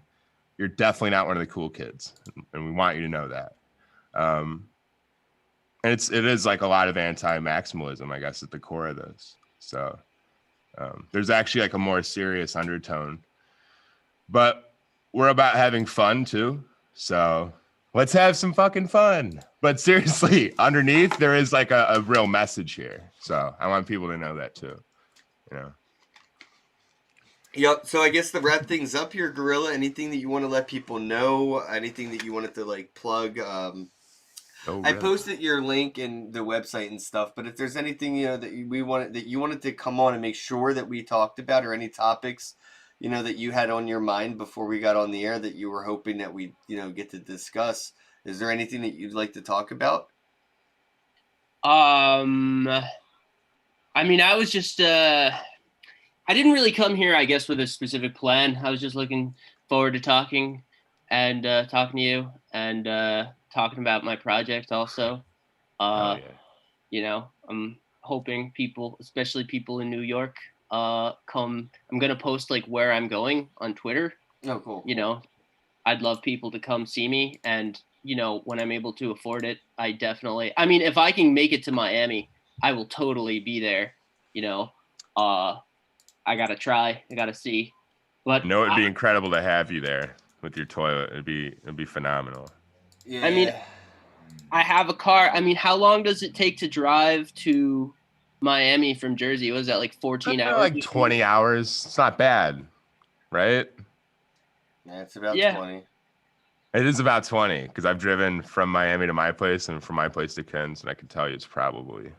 you're definitely not one of the cool kids, and we want you to know that. And it is like a lot of anti-maximalism, I guess, at the core of this. So there's actually like a more serious undertone, but we're about having fun too. So let's have some fucking fun. But seriously, underneath there is like a real message here. So I want people to know that too. You know. Yep. So I guess to wrap things up here, Gorilla, anything that you want to let people know, anything that you wanted to like plug? I posted your link and the website and stuff, but if there's anything that you wanted to come on and make sure that we talked about, or any topics that you had on your mind before we got on the air that you were hoping that we get to discuss, is there anything that you'd like to talk about? I mean, I was just I didn't really come here, I guess, with a specific plan. I was just looking forward to talking to you and talking about my project also. I'm hoping people, especially people in New York, come. I'm going to post like where I'm going on Twitter. Oh, cool. I'd love people to come see me. And, when I'm able to afford it, if I can make it to Miami, I will totally be there. I got to try, I got to see. But it'd be incredible to have you there with your toilet. It'd be phenomenal. Yeah. I mean, I have a car. I mean, how long does it take to drive to Miami from Jersey? Was that like 14 hours? Like 20 hours. It's not bad, right? Yeah, it's about 20. It is about 20 because I've driven from Miami to my place and from my place to Ken's, and I can tell you it's probably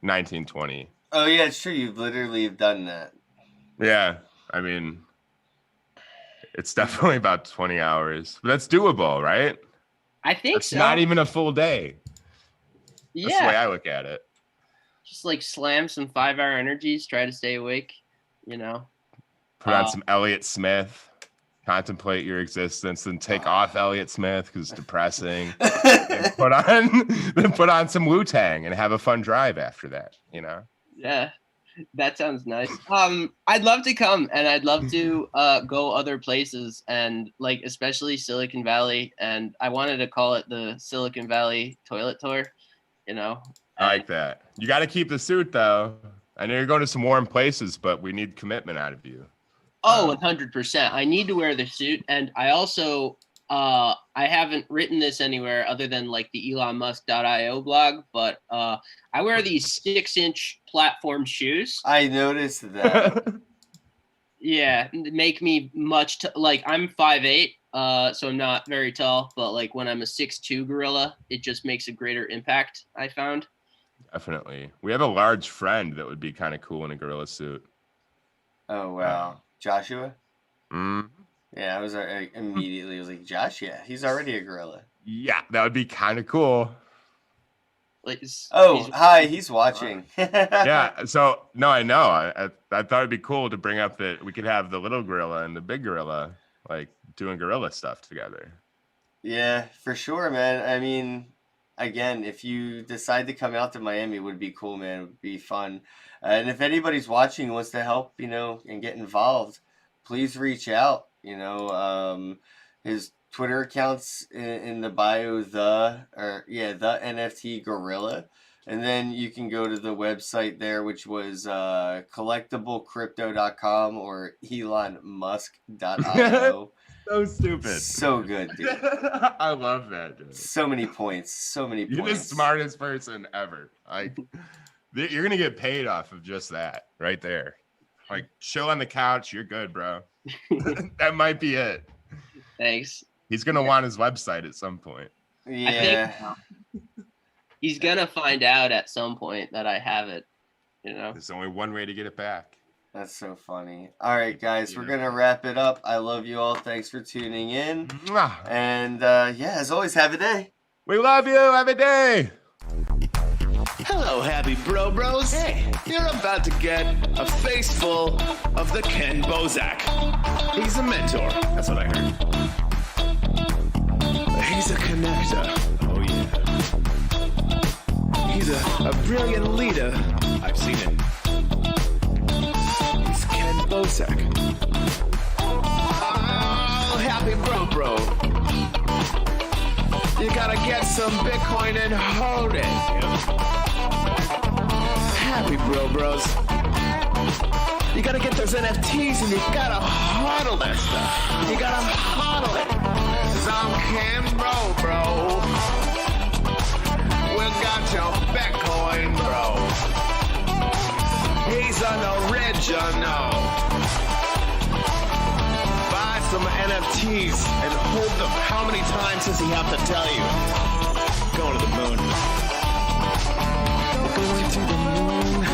19, 20. Oh, yeah, it's true. You've literally done that. Yeah, I mean, it's definitely about 20 hours. But that's doable, right? I think it's so. Not even a full day. Yeah. That's the way I look at it. Just like slam some 5-hour energies, try to stay awake, Put on some Elliott Smith, contemplate your existence, and take off Elliott Smith because it's depressing. And put on some Wu-Tang and have a fun drive after that, Yeah. That sounds nice. I'd love to come, and I'd love to go other places, and like especially Silicon Valley. And I wanted to call it the Silicon Valley Toilet Tour. I like that. You got to keep the suit though. I know you're going to some warm places, but we need commitment out of you. Oh, 100%. I need to wear the suit, and I also I haven't written this anywhere other than like the ElonMusk.io blog, but I wear these 6-inch platform shoes. I noticed that. Yeah, make me I'm 5'8", so I'm not very tall, but like when I'm a 6'2" gorilla, it just makes a greater impact, I found. Definitely. We have a large friend that would be kind of cool in a gorilla suit. Oh, wow. Joshua? Mm. Yeah, I immediately was like, Josh, yeah, he's already a gorilla. Yeah, that would be kind of cool. Hi, he's watching. Yeah, so, no, I know. I thought it'd be cool to bring up that we could have the little gorilla and the big gorilla, like, doing gorilla stuff together. Yeah, for sure, man. I mean, again, if you decide to come out to Miami, it would be cool, man. It would be fun. And if anybody's watching and wants to help, and get involved, please reach out. His Twitter account's in the bio, the NFT Gorilla. And then you can go to the website there, which was collectiblecrypto.com or elonmusk.io. So stupid. So good, dude. I love that, dude. So many points. You're the smartest person ever. Like, you're going to get paid off of just that right there. Like, chill on the couch. You're good, bro. That might be it. Thanks. He's going to want his website at some point. Yeah. He's going to find out at some point that I have it, There's only one way to get it back. That's so funny. All right, guys, we're going to wrap it up. I love you all. Thanks for tuning in. And, as always, have a day. We love you. Have a day. Hello, happy bro bros. Hey, you're about to get a face full of the Ken Bozak. He's a mentor. That's what I heard. He's a connector. Oh yeah. He's a brilliant leader. I've seen it. He's Ken Bozak. Oh, happy bro. You gotta get some Bitcoin and hold it. Happy bros. You gotta get those NFTs and you gotta hodl that stuff. You gotta hodl it. 'Cause I'm Ken bro. We got your Bitcoin, bro. He's an original. Buy some NFTs and hold them. How many times does he have to tell you? Going to the moon. We're going to the moon.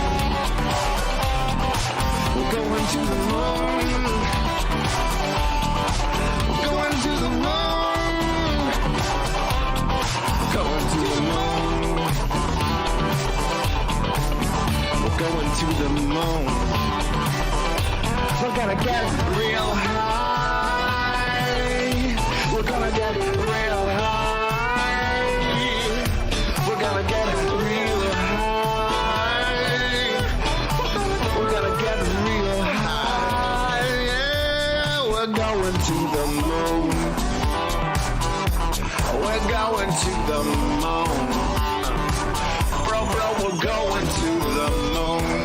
We're going to the moon. We're going to the moon. Going to the moon. We're going to the moon. We're gonna get real high. We're gonna get real high. We're gonna get real high. We're gonna get real high. Yeah, we're going to the moon. We're going to the moon. Bro, we're going to the moon.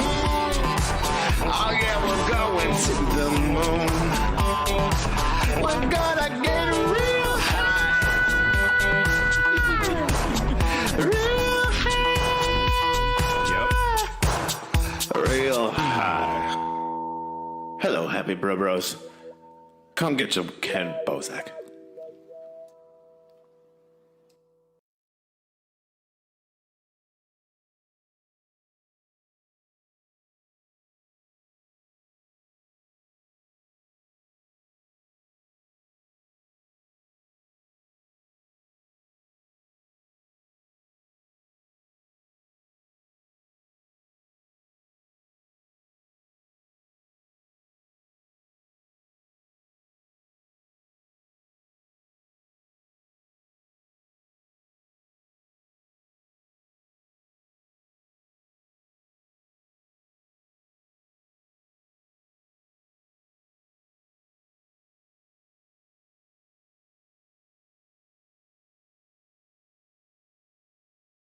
Oh yeah, we're going to the moon. We're gonna get real high. Real high. Real high. Hello, happy bros. Come get some Ken Bozak.